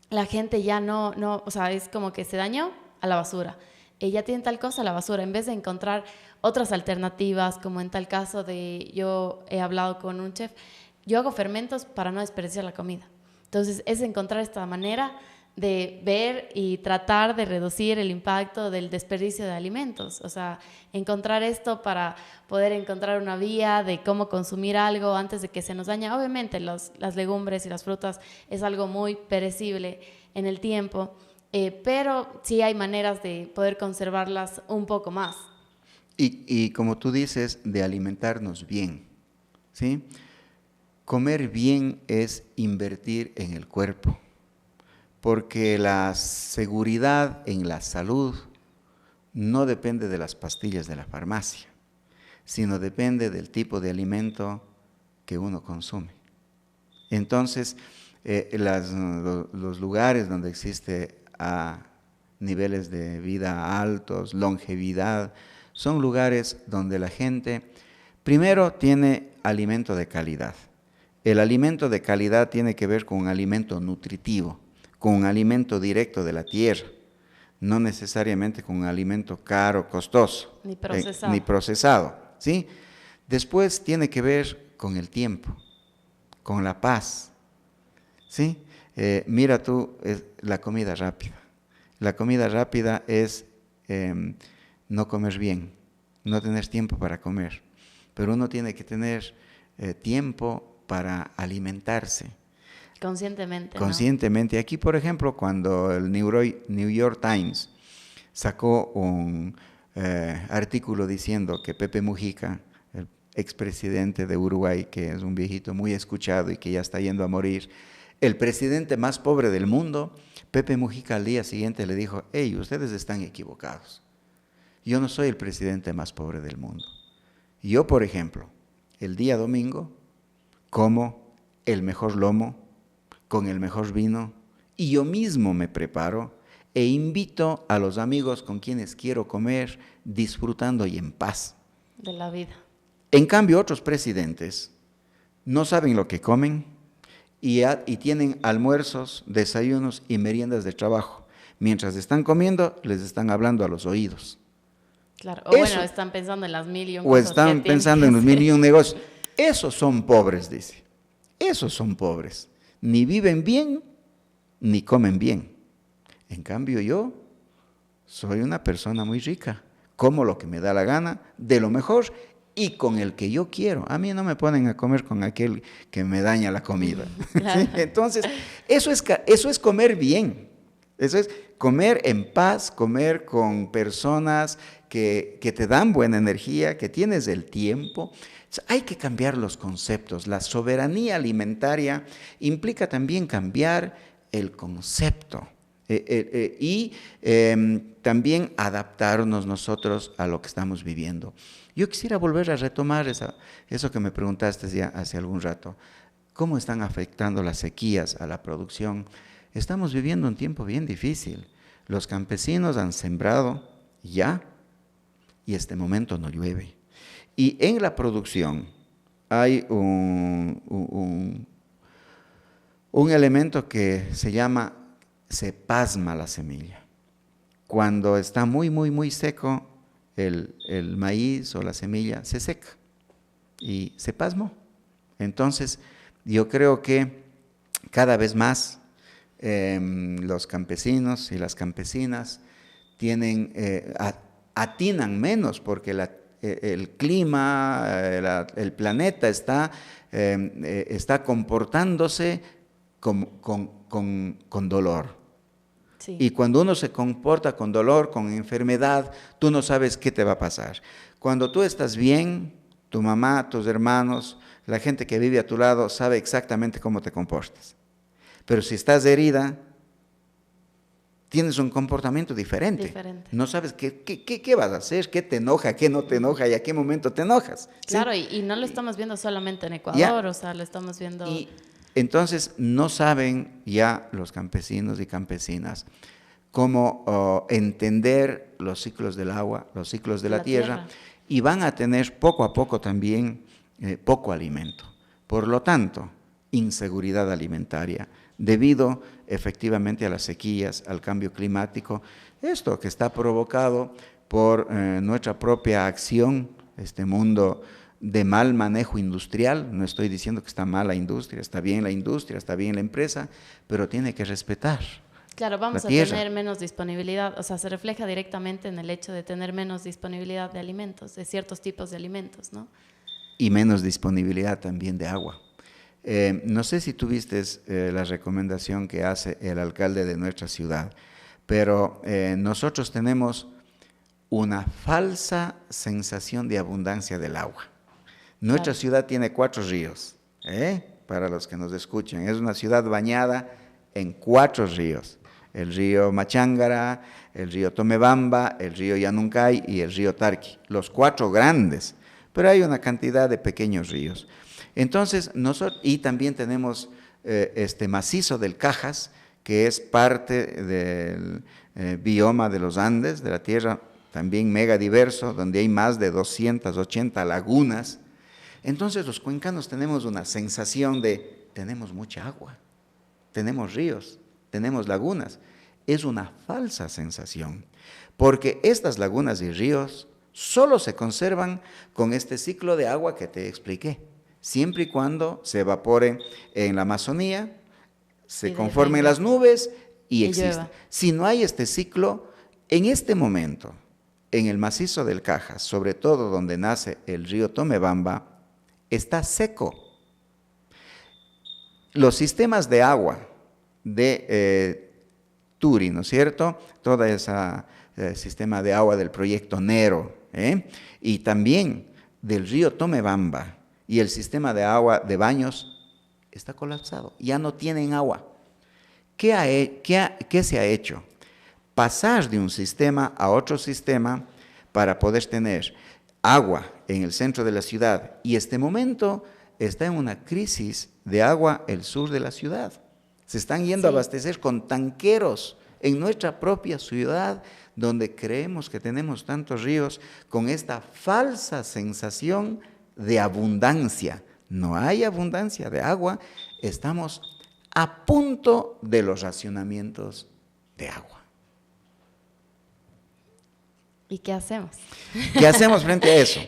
la gente ya no, o sea, es como que se dañó a la basura. Ya tienen tal cosa a la basura, en vez de encontrar otras alternativas, como en tal caso yo he hablado con un chef, yo hago fermentos para no desperdiciar la comida. Entonces es encontrar esta manera de ver y tratar de reducir el impacto del desperdicio de alimentos. O sea, encontrar esto para poder encontrar una vía de cómo consumir algo antes de que se nos dañe. Obviamente las legumbres y las frutas es algo muy perecible en el tiempo, pero sí hay maneras de poder conservarlas un poco más. Y como tú dices, de alimentarnos bien, ¿sí? Comer bien es invertir en el cuerpo, porque la seguridad en la salud no depende de las pastillas de la farmacia, sino depende del tipo de alimento que uno consume. Entonces, los lugares donde existe niveles de vida altos, longevidad, son lugares donde la gente, primero, tiene alimento de calidad. El alimento de calidad tiene que ver con un alimento nutritivo, con un alimento directo de la tierra, no necesariamente con un alimento caro, costoso, ni procesado, ¿sí? Después tiene que ver con el tiempo, con la paz. ¿Sí? Mira tú, la comida rápida. La comida rápida es no comer bien, no tener tiempo para comer. Pero uno tiene que tener tiempo para alimentarse. Conscientemente, ¿no? Conscientemente. Aquí, por ejemplo, cuando el New York Times sacó un artículo diciendo que Pepe Mujica, el expresidente de Uruguay, que es un viejito muy escuchado y que ya está yendo a morir, el presidente más pobre del mundo, Pepe Mujica al día siguiente le dijo: hey, ustedes están equivocados. Yo no soy el presidente más pobre del mundo. Yo, por ejemplo, el día domingo como el mejor lomo, con el mejor vino, y yo mismo me preparo e invito a los amigos con quienes quiero comer, disfrutando y en paz. De la vida. En cambio, otros presidentes no saben lo que comen y tienen almuerzos, desayunos y meriendas de trabajo. Mientras están comiendo, les están hablando a los oídos. Claro, o bueno, están pensando en las mil y un cosas. O están pensando en los mil y un negocios. Esos son pobres, dice. Esos son pobres. Ni viven bien, ni comen bien. En cambio, yo soy una persona muy rica. Como lo que me da la gana, de lo mejor y con el que yo quiero. A mí no me ponen a comer con aquel que me daña la comida. Claro. ¿Sí? Entonces, eso es comer bien. Eso es comer en paz, comer con personas que te dan buena energía, que tienes el tiempo. Hay que cambiar los conceptos. La soberanía alimentaria implica también cambiar el concepto y también adaptarnos nosotros a lo que estamos viviendo. Yo quisiera volver a retomar eso que me preguntaste ya hace algún rato. ¿Cómo están afectando las sequías a la producción? Estamos viviendo un tiempo bien difícil. Los campesinos han sembrado ya y este momento no llueve. Y en la producción hay un elemento que se pasma la semilla. Cuando está muy, muy, muy seco, el maíz o la semilla se seca y se pasmó. Entonces, yo creo que cada vez más los campesinos y las campesinas atinan menos porque el clima, el planeta está comportándose con dolor. Sí. Y cuando uno se comporta con dolor, con enfermedad, tú no sabes qué te va a pasar. Cuando tú estás bien, tu mamá, tus hermanos, la gente que vive a tu lado sabe exactamente cómo te comportas. Pero si estás herida, tienes un comportamiento diferente. No sabes qué vas a hacer, qué te enoja, qué no te enoja y a qué momento te enojas. Claro, ¿sí? y no lo estamos viendo solamente en Ecuador, o sea, lo estamos viendo... Y entonces no saben ya los campesinos y campesinas cómo entender los ciclos del agua, los ciclos de la tierra, y van a tener poco a poco también poco alimento. Por lo tanto, inseguridad alimentaria, debido efectivamente a las sequías, al cambio climático, esto que está provocado por nuestra propia acción, este mundo de mal manejo industrial. No estoy diciendo que está mal la industria, está bien la empresa, pero tiene que respetar. Claro, vamos a tener menos disponibilidad, o sea, se refleja directamente en el hecho de tener menos disponibilidad de alimentos, de ciertos tipos de alimentos, ¿no? Y menos disponibilidad también de agua. No sé si tú viste la recomendación que hace el alcalde de nuestra ciudad, pero nosotros tenemos una falsa sensación de abundancia del agua. Nuestra ciudad tiene 4 ríos, para los que nos escuchen. Es una ciudad bañada en 4 ríos. El río Machángara, el río Tomebamba, el río Yanuncay y el río Tarqui. Los 4 grandes, pero hay una cantidad de pequeños ríos. Entonces, y también tenemos este macizo del Cajas, que es parte del bioma de los Andes, de la tierra también mega diverso, donde hay más de 280 lagunas. Entonces, los cuencanos tenemos una sensación de, tenemos mucha agua, tenemos ríos, tenemos lagunas. Es una falsa sensación, porque estas lagunas y ríos solo se conservan con este ciclo de agua que te expliqué. siempre y cuando se evapore en la Amazonía, se Y conformen las nubes y existe. llueva. Si no hay este ciclo, en este momento, en el macizo del Cajas, sobre todo donde nace el río Tomebamba, está seco. Los sistemas de agua de Turi, ¿no es cierto? Todo ese sistema de agua del proyecto Nero, y también del río Tomebamba y el sistema de agua de Baños está colapsado, ya no tienen agua. ¿Qué se ha hecho? Pasar de un sistema a otro sistema para poder tener agua en el centro de la ciudad, y este momento está en una crisis de agua el sur de la ciudad. Se están yendo a abastecer con tanqueros en nuestra propia ciudad, donde creemos que tenemos tantos ríos, con esta falsa sensación de abundancia. No hay abundancia de agua, estamos a punto de los racionamientos de agua. ¿Y qué hacemos? ¿Qué hacemos frente a eso?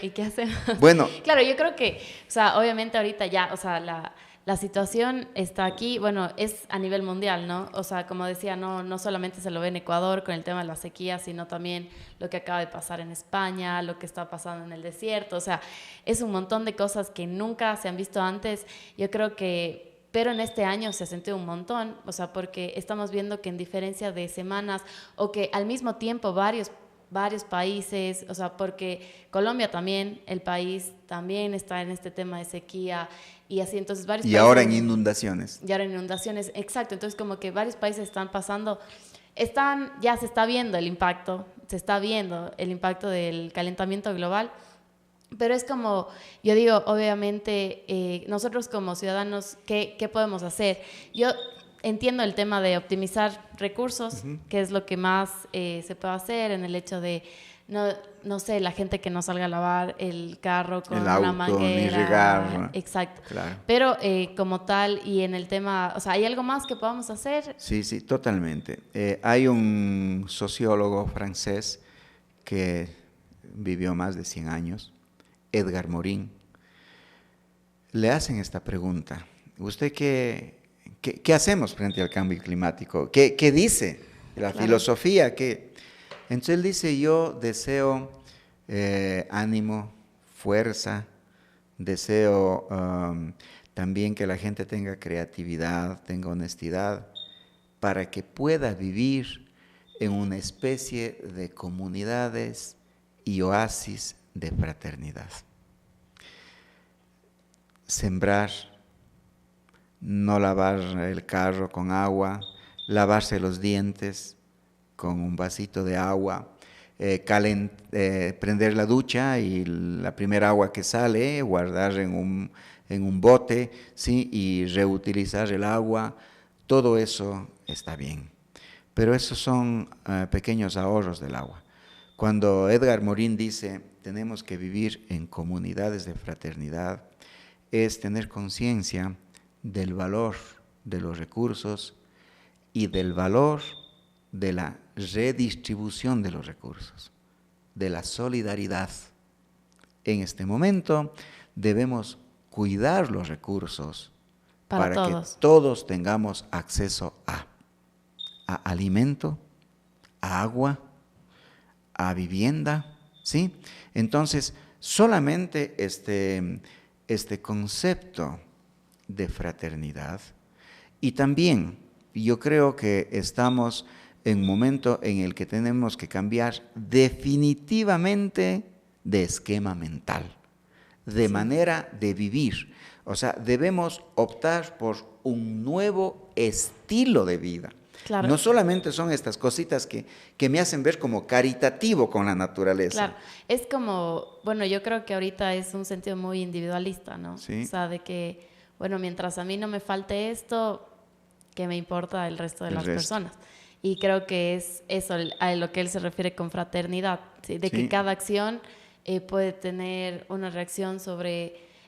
¿Y qué hacemos? Bueno. Claro, yo creo que, o sea, obviamente ahorita ya, o sea, la situación está aquí, bueno, es a nivel mundial, ¿no? O sea, como decía, no solamente se lo ve en Ecuador con el tema de la sequía, sino también lo que acaba de pasar en España, lo que está pasando en el desierto, o sea, es un montón de cosas que nunca se han visto antes. Yo creo que, pero en este año se ha sentido un montón, o sea, porque estamos viendo que en diferencia de semanas, o que al mismo tiempo varios países, o sea, porque Colombia también, el país también está en este tema de sequía y así, entonces varios países... Y ahora en inundaciones. Y ahora en inundaciones, exacto, entonces como que varios países están pasando, ya se está viendo el impacto, del calentamiento global, pero es como, yo digo, obviamente, nosotros como ciudadanos, ¿qué podemos hacer? Yo entiendo el tema de optimizar recursos, que es lo que más se puede hacer en el hecho de, no sé, la gente que no salga a lavar el carro con el auto, una manguera. ni regar. Exacto. Claro. Pero como tal, y en el tema, o sea, ¿hay algo más que podamos hacer? Sí, totalmente. Hay un sociólogo francés que vivió más de 100 años, Edgar Morin. Le hacen esta pregunta: ¿usted qué hacemos frente al cambio climático? ¿Qué dice la filosofía? Entonces él dice: yo deseo ánimo, fuerza, deseo también que la gente tenga creatividad, tenga honestidad, para que pueda vivir en una especie de comunidades y oasis de fraternidad. Sembrar, no lavar el carro con agua, lavarse los dientes con un vasito de agua, prender la ducha y la primera agua que sale, guardar en un bote, ¿sí? Y reutilizar el agua. Todo eso está bien, pero esos son pequeños ahorros del agua. Cuando Edgar Morin dice tenemos que vivir en comunidades de fraternidad, es tener conciencia del valor de los recursos y del valor de la redistribución de los recursos, de la solidaridad. En este momento debemos cuidar los recursos para que todos tengamos acceso a alimento, a agua, a vivienda, ¿sí? Entonces, solamente este concepto de fraternidad, y también yo creo que estamos en un momento en el que tenemos que cambiar definitivamente de esquema mental, de manera de vivir. O sea, debemos optar por un nuevo estilo de vida. Claro. No solamente son estas cositas que me hacen ver como caritativo con la naturaleza. Claro, es como, bueno, yo creo que ahorita es un sentido muy individualista, ¿no? Sí. O sea, de que, bueno, mientras a mí no me falte esto, ¿qué me importa el resto de las personas? Y creo que es eso a lo que él se refiere con fraternidad, ¿sí? De que cada acción puede tener una reacción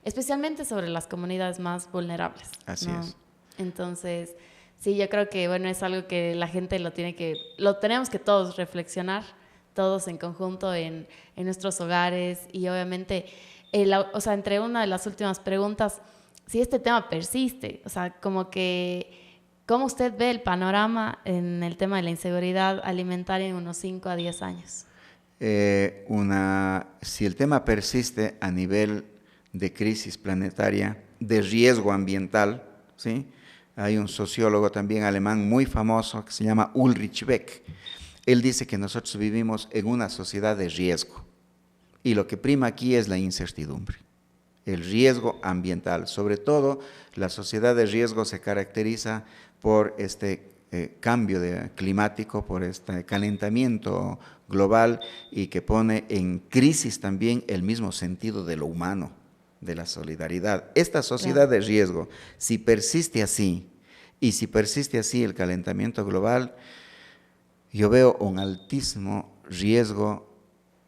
especialmente sobre las comunidades más vulnerables. Así ¿no? es. Entonces, sí, yo creo que, bueno, es algo que la gente lo tenemos que todos reflexionar, todos en conjunto en nuestros hogares, y obviamente o sea, entre una de las últimas preguntas, si este tema persiste, o sea, como que, ¿cómo usted ve el panorama en el tema de la inseguridad alimentaria en unos 5 a 10 años? Si el tema persiste a nivel de crisis planetaria, de riesgo ambiental, ¿sí? Hay un sociólogo también alemán muy famoso que se llama Ulrich Beck. Él dice que nosotros vivimos en una sociedad de riesgo y lo que prima aquí es la incertidumbre, el riesgo ambiental. Sobre todo, la sociedad de riesgo se caracteriza por este cambio climático, por este calentamiento global y que pone en crisis también el mismo sentido de lo humano, de la solidaridad. Esta sociedad de riesgo, si persiste así, y si persiste así el calentamiento global, yo veo un altísimo riesgo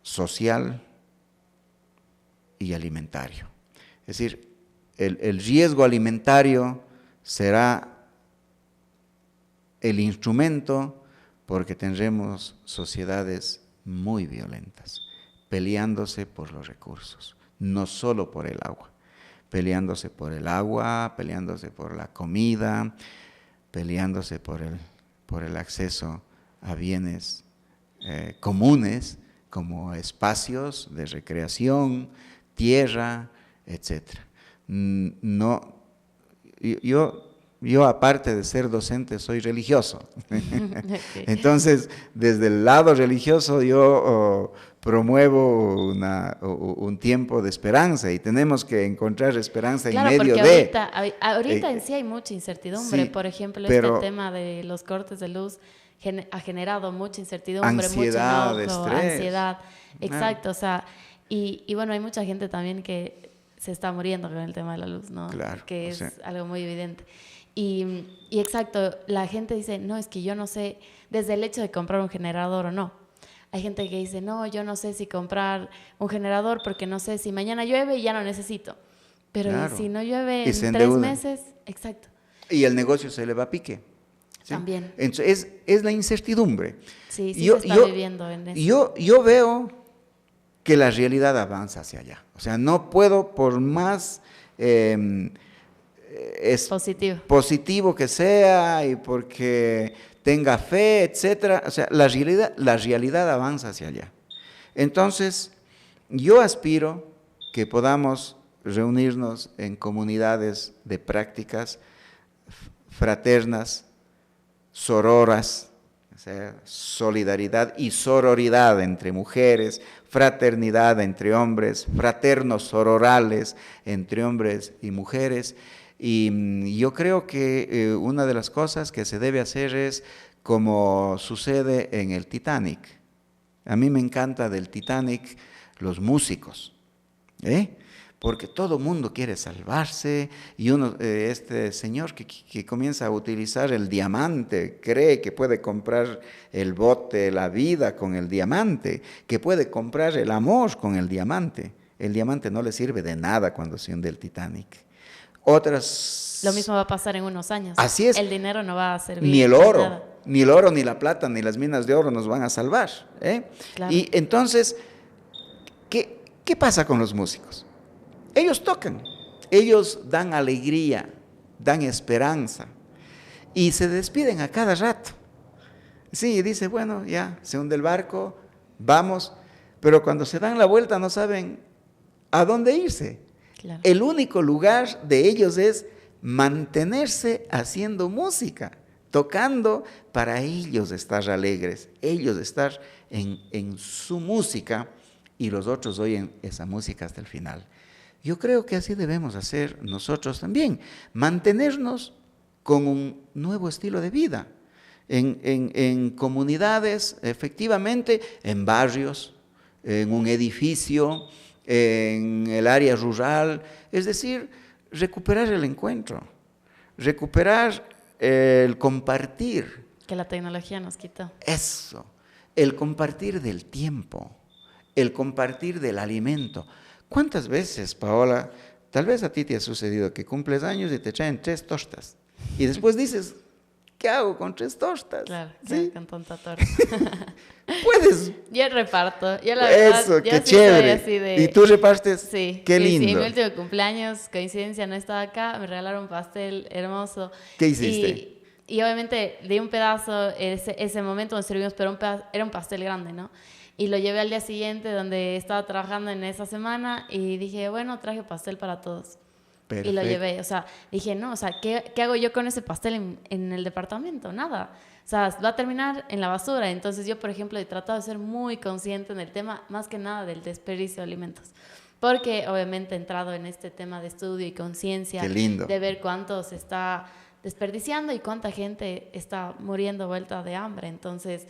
social y alimentario. Es decir, el riesgo alimentario será el instrumento porque tendremos sociedades muy violentas, peleándose por los recursos, no solo por el agua, peleándose por el agua, peleándose por la comida, peleándose por el acceso a bienes comunes como espacios de recreación, tierra, etc. No, yo aparte de ser docente soy religioso. Okay. Entonces, desde el lado religioso yo promuevo un tiempo de esperanza y tenemos que encontrar esperanza en medio de... Ahorita en sí hay mucha incertidumbre. Sí, por ejemplo, este tema de los cortes de luz ha generado mucha incertidumbre, ansiedad, mucho enojo, estrés. Ansiedad. Exacto, o sea, y bueno, hay mucha gente también que se está muriendo con el tema de la luz, ¿no? Claro. Que es algo muy evidente. Y exacto, la gente dice, no, es que yo no sé, desde el hecho de comprar un generador o no. Hay gente que dice, no, yo no sé si comprar un generador porque no sé si mañana llueve y ya no necesito. Pero claro. Si no llueve en 3 meses, exacto. Y el negocio se le va a pique. ¿Sí? También. Entonces, es la incertidumbre. Sí, se está viviendo en eso. Yo veo que la realidad avanza hacia allá. O sea, no puedo por más... positivo que sea y porque tenga fe, etcétera, o sea, la realidad avanza hacia allá. Entonces, yo aspiro que podamos reunirnos en comunidades de prácticas fraternas, sororas, o sea, solidaridad y sororidad entre mujeres, fraternidad entre hombres, fraternos sororales entre hombres y mujeres. Y yo creo que una de las cosas que se debe hacer es como sucede en el Titanic. A mí me encanta del Titanic los músicos, porque todo mundo quiere salvarse y este señor que comienza a utilizar el diamante, cree que puede comprar el bote, la vida con el diamante, que puede comprar el amor con el diamante. El diamante no le sirve de nada cuando se hunde el Titanic. Lo mismo va a pasar en unos años. Así es. El dinero no va a servir. Ni el oro, ni la plata, ni las minas de oro nos van a salvar. Claro. Y entonces, ¿qué pasa con los músicos? Ellos tocan, ellos dan alegría, dan esperanza y se despiden a cada rato. Sí, dice, bueno, ya se hunde el barco, vamos, pero cuando se dan la vuelta no saben a dónde irse. Claro. El único lugar de ellos es mantenerse haciendo música, tocando para ellos estar alegres, ellos estar en su música y los otros oyen esa música hasta el final. Yo creo que así debemos hacer nosotros también, mantenernos con un nuevo estilo de vida, en comunidades, efectivamente, en barrios, en un edificio, en el área rural, es decir, recuperar el encuentro, recuperar el compartir. Que la tecnología nos quitó. Eso, el compartir del tiempo, el compartir del alimento. ¿Cuántas veces, Paola, tal vez a ti te ha sucedido que cumples años y te traen 3 tostas y después dices, ¿qué hago con 3 tortas? Claro, ¿Sí? con tanta torta. Puedes. Yo reparto. Yo la verdad, Eso, yo qué sí chévere. soy así de... ¿Y tú repartes? Sí, Qué sí, sí. lindo. En mi último cumpleaños, coincidencia, no estaba acá, me regalaron un pastel hermoso. ¿Qué hiciste? Y obviamente di un pedazo, ese momento nos servimos, pero era un pastel grande, ¿no? Y lo llevé al día siguiente donde estaba trabajando en esa semana y dije, bueno, traje pastel para todos. Perfecto. Y lo llevé, o sea, dije, no, o sea, ¿qué hago yo con ese pastel en el departamento? Nada. O sea, va a terminar en la basura. Entonces yo, por ejemplo, he tratado de ser muy consciente en el tema, más que nada del desperdicio de alimentos. Porque obviamente he entrado en este tema de estudio y conciencia de ver cuánto se está desperdiciando y cuánta gente está muriendo vuelta de hambre. Entonces,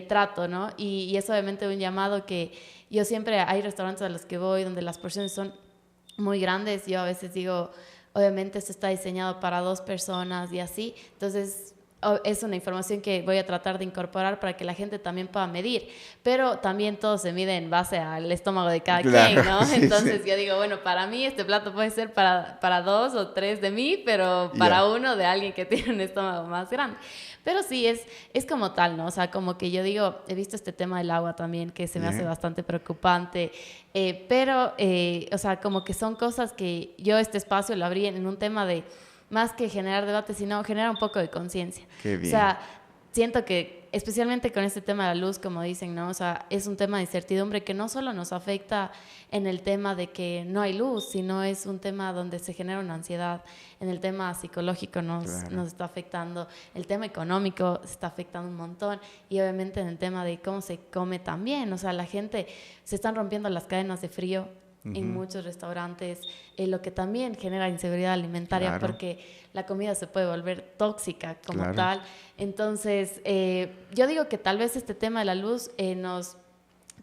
trato, ¿no? Y es obviamente un llamado que yo siempre, hay restaurantes a los que voy donde las porciones son muy grandes. Yo a veces digo, obviamente esto está diseñado para 2 personas y así. Entonces, es una información que voy a tratar de incorporar para que la gente también pueda medir, pero también todo se mide en base al estómago de cada quien, ¿no? Sí, entonces yo digo, bueno, para mí este plato puede ser para 2 o 3 de mí, pero para uno de alguien que tiene un estómago más grande. Pero sí, es como tal, ¿no? O sea, como que yo digo, he visto este tema del agua también, que se me hace bastante preocupante, pero, o sea, como que son cosas que yo este espacio lo abrí en un tema de más que generar debate, sino generar un poco de conciencia. Qué bien. O sea, siento que especialmente con este tema de la luz, como dicen, ¿no? O sea, es un tema de incertidumbre que no solo nos afecta en el tema de que no hay luz, sino es un tema donde se genera una ansiedad. En el tema psicológico nos está afectando, el tema económico se está afectando un montón y obviamente en el tema de cómo se come también. O sea, la gente se están rompiendo las cadenas de frío en muchos restaurantes, lo que también genera inseguridad alimentaria porque la comida se puede volver tóxica como tal. Entonces, yo digo que tal vez este tema de la luz nos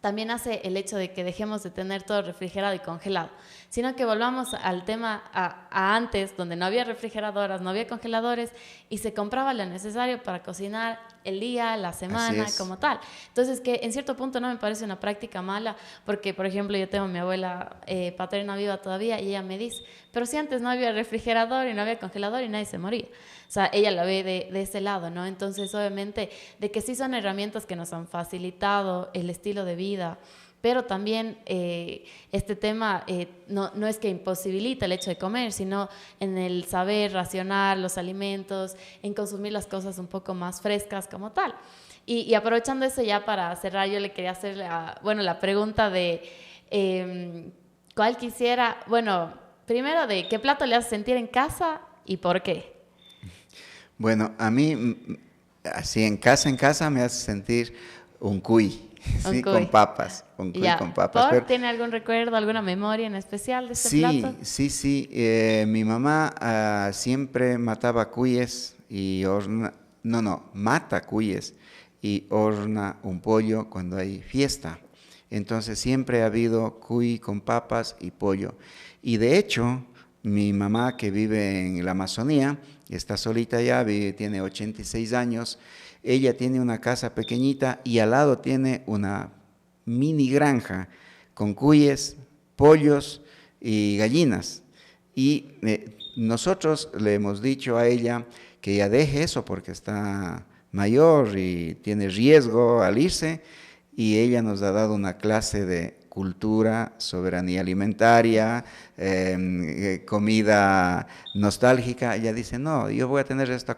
también hace el hecho de que dejemos de tener todo refrigerado y congelado, sino que volvamos al tema a antes, donde no había refrigeradoras, no había congeladores y se compraba lo necesario para cocinar el día, la semana, como tal. Entonces, que en cierto punto no me parece una práctica mala, porque, por ejemplo, yo tengo a mi abuela paterna viva todavía y ella me dice, pero si antes no había refrigerador y no había congelador y nadie se moría. O sea, ella la ve de ese lado, ¿no? Entonces, obviamente, de que sí son herramientas que nos han facilitado el estilo de vida, pero también este tema no es que imposibilita el hecho de comer, sino en el saber racionar los alimentos, en consumir las cosas un poco más frescas como tal. Y aprovechando eso ya para cerrar, yo le quería hacer la pregunta de cuál quisiera, bueno, primero de qué plato le hace sentir en casa y por qué. Bueno, a mí, así en casa me hace sentir un cuy. Sí, con papas, con papas. Pero, ¿tiene algún recuerdo, alguna memoria en especial de este plato? Sí. Mi mamá siempre mataba cuyes y mata cuyes y horna un pollo cuando hay fiesta. Entonces siempre ha habido cuy con papas y pollo. Y de hecho, mi mamá que vive en la Amazonía, está solita ya, tiene 86 años, ella tiene una casa pequeñita y al lado tiene una mini granja con cuyes, pollos y gallinas. Y nosotros le hemos dicho a ella que ya deje eso porque está mayor y tiene riesgo al irse. Y ella nos ha dado una clase de cultura, soberanía alimentaria, comida nostálgica. Ella dice, no, yo voy a tener esto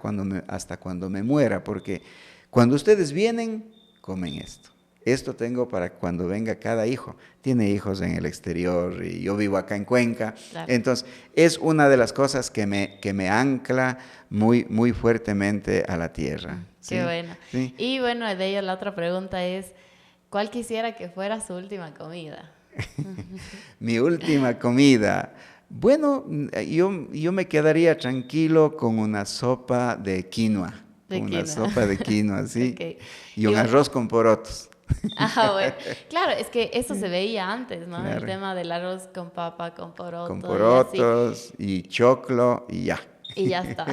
hasta cuando me muera, porque cuando ustedes vienen, comen esto. Esto tengo para cuando venga cada hijo. Tiene hijos en el exterior y yo vivo acá en Cuenca. Claro. Entonces, es una de las cosas que me ancla muy, muy fuertemente a la tierra. ¿Sí? Qué bueno. ¿Sí? Y bueno, de ello la otra pregunta es, ¿cuál quisiera que fuera su última comida? Mi última comida. Bueno, yo me quedaría tranquilo con una sopa de quinoa. Una sopa de quinoa, sí. Okay. Y un arroz con porotos. Bueno. Claro, es que eso se veía antes, ¿no? Claro. El tema del arroz con papa, con porotos. Con porotos y choclo y ya. Y ya está.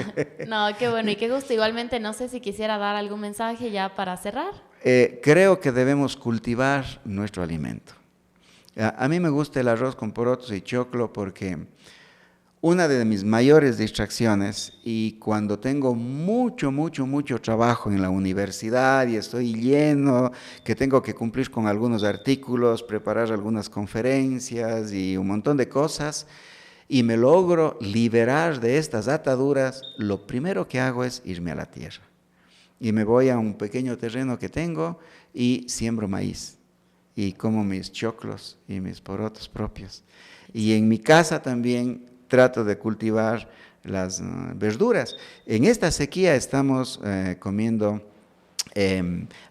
No, qué bueno y qué gusto. Igualmente, no sé si quisiera dar algún mensaje ya para cerrar. Creo que debemos cultivar nuestro alimento. A mí me gusta el arroz con porotos y choclo porque Una de mis mayores distracciones, y cuando tengo mucho trabajo en la universidad y estoy lleno, que tengo que cumplir con algunos artículos, preparar algunas conferencias y un montón de cosas, y me logro liberar de estas ataduras, lo primero que hago es irme a la tierra. Y me voy a un pequeño terreno que tengo y siembro maíz. Y como mis choclos y mis porotos propios. Y en mi casa también trato de cultivar las verduras. En esta sequía estamos comiendo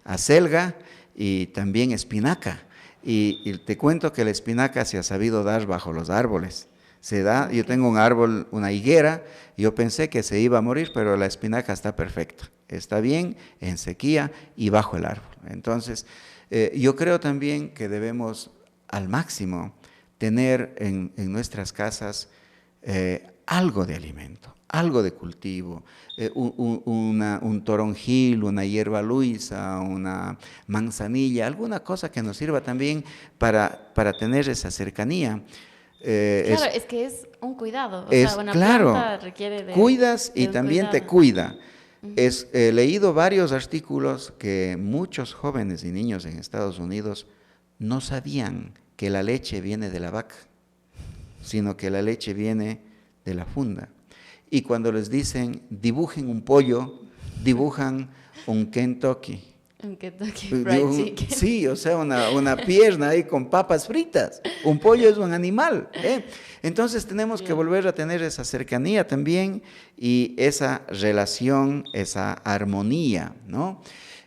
acelga y también espinaca. Y te cuento que la espinaca se ha sabido dar bajo los árboles. Se da, yo tengo un árbol, una higuera, yo pensé que se iba a morir, pero la espinaca está perfecta. Está bien en sequía y bajo el árbol. Entonces, yo creo también que debemos al máximo tener en nuestras casas algo de alimento, algo de cultivo, un toronjil, una hierba luisa, una manzanilla, alguna cosa que nos sirva también para tener esa cercanía. Claro, es que es un cuidado, o sea, una planta requiere de cuidas y también cuidado. te cuida. He leído varios artículos que muchos jóvenes y niños en Estados Unidos no sabían que la leche viene de la vaca, sino que la leche viene de la funda. Y cuando les dicen dibujen un pollo, dibujan un Kentucky. Un Kentucky Fried Chicken. Sí, o sea, una pierna ahí con papas fritas. Un pollo es un animal, ¿eh? Entonces tenemos que volver a tener esa cercanía también y esa relación, esa armonía, ¿no?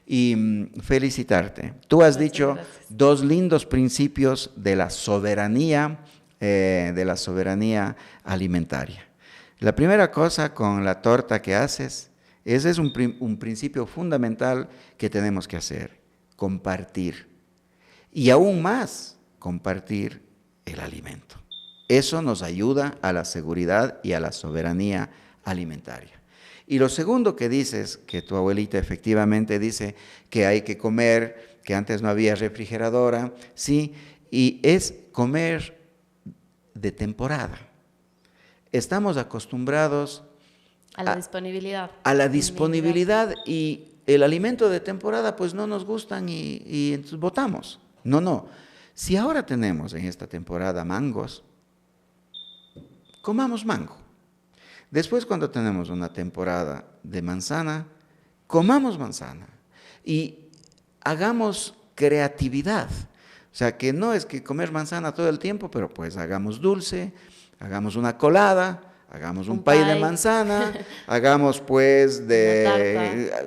Y felicitarte. Tú has dicho dos lindos principios de la soberanía alimentaria. La primera cosa con la torta que haces, ese es un principio fundamental que tenemos que hacer, compartir. Y aún más, compartir el alimento. Eso nos ayuda a la seguridad y a la soberanía alimentaria. Y lo segundo que dices, que tu abuelita efectivamente dice que hay que comer, que antes no había refrigeradora, sí, y es comer de temporada. Estamos acostumbrados a la disponibilidad. A la disponibilidad y el alimento de temporada pues no nos gustan y entonces botamos. No. Si ahora tenemos en esta temporada mangos, comamos mango. Después cuando tenemos una temporada de manzana, comamos manzana y hagamos creatividad. O sea, que no es que comer manzana todo el tiempo, pero pues hagamos dulce, hagamos una colada, hagamos un pay de manzana, hagamos pues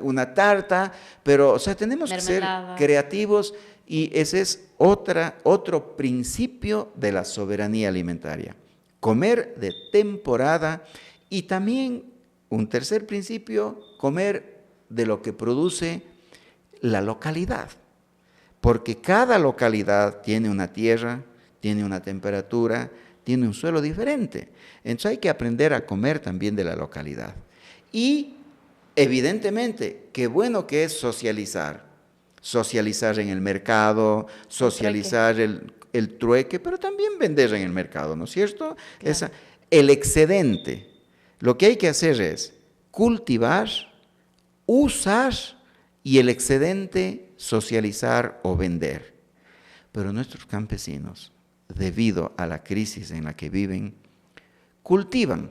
una tarta, pero o sea, tenemos mermelada. Que ser creativos y ese es otro principio de la soberanía alimentaria. Comer de temporada y también un tercer principio, comer de lo que produce la localidad. Porque cada localidad tiene una tierra, tiene una temperatura, tiene un suelo diferente. Entonces hay que aprender a comer también de la localidad. Y evidentemente, qué bueno que es socializar. Socializar en el mercado, socializar el trueque, pero también vender en el mercado, ¿no es cierto? Claro. El excedente. Lo que hay que hacer es cultivar, usar y el excedente socializar o vender. Pero nuestros campesinos, debido a la crisis en la que viven, cultivan,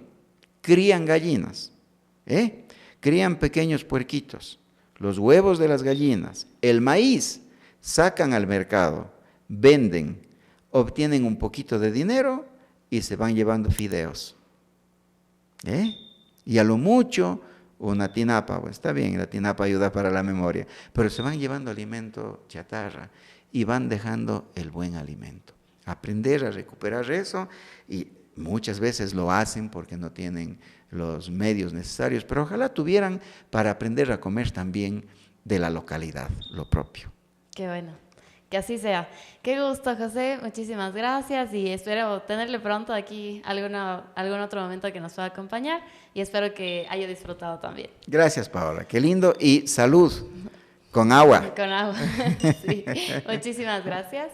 crían gallinas, crían pequeños puerquitos, los huevos de las gallinas, el maíz, sacan al mercado, venden, obtienen un poquito de dinero y se van llevando fideos. Y a lo mucho una tinapa, bueno, está bien, la tinapa ayuda para la memoria, pero se van llevando alimento chatarra y van dejando el buen alimento. Aprender a recuperar eso y muchas veces lo hacen porque no tienen los medios necesarios, pero ojalá tuvieran para aprender a comer también de la localidad, lo propio. Qué bueno, que así sea. Qué gusto, José, muchísimas gracias y espero tenerle pronto aquí algún otro momento que nos pueda acompañar y espero que haya disfrutado también. Gracias, Paola, qué lindo y salud, con agua. Con agua, sí. Muchísimas gracias.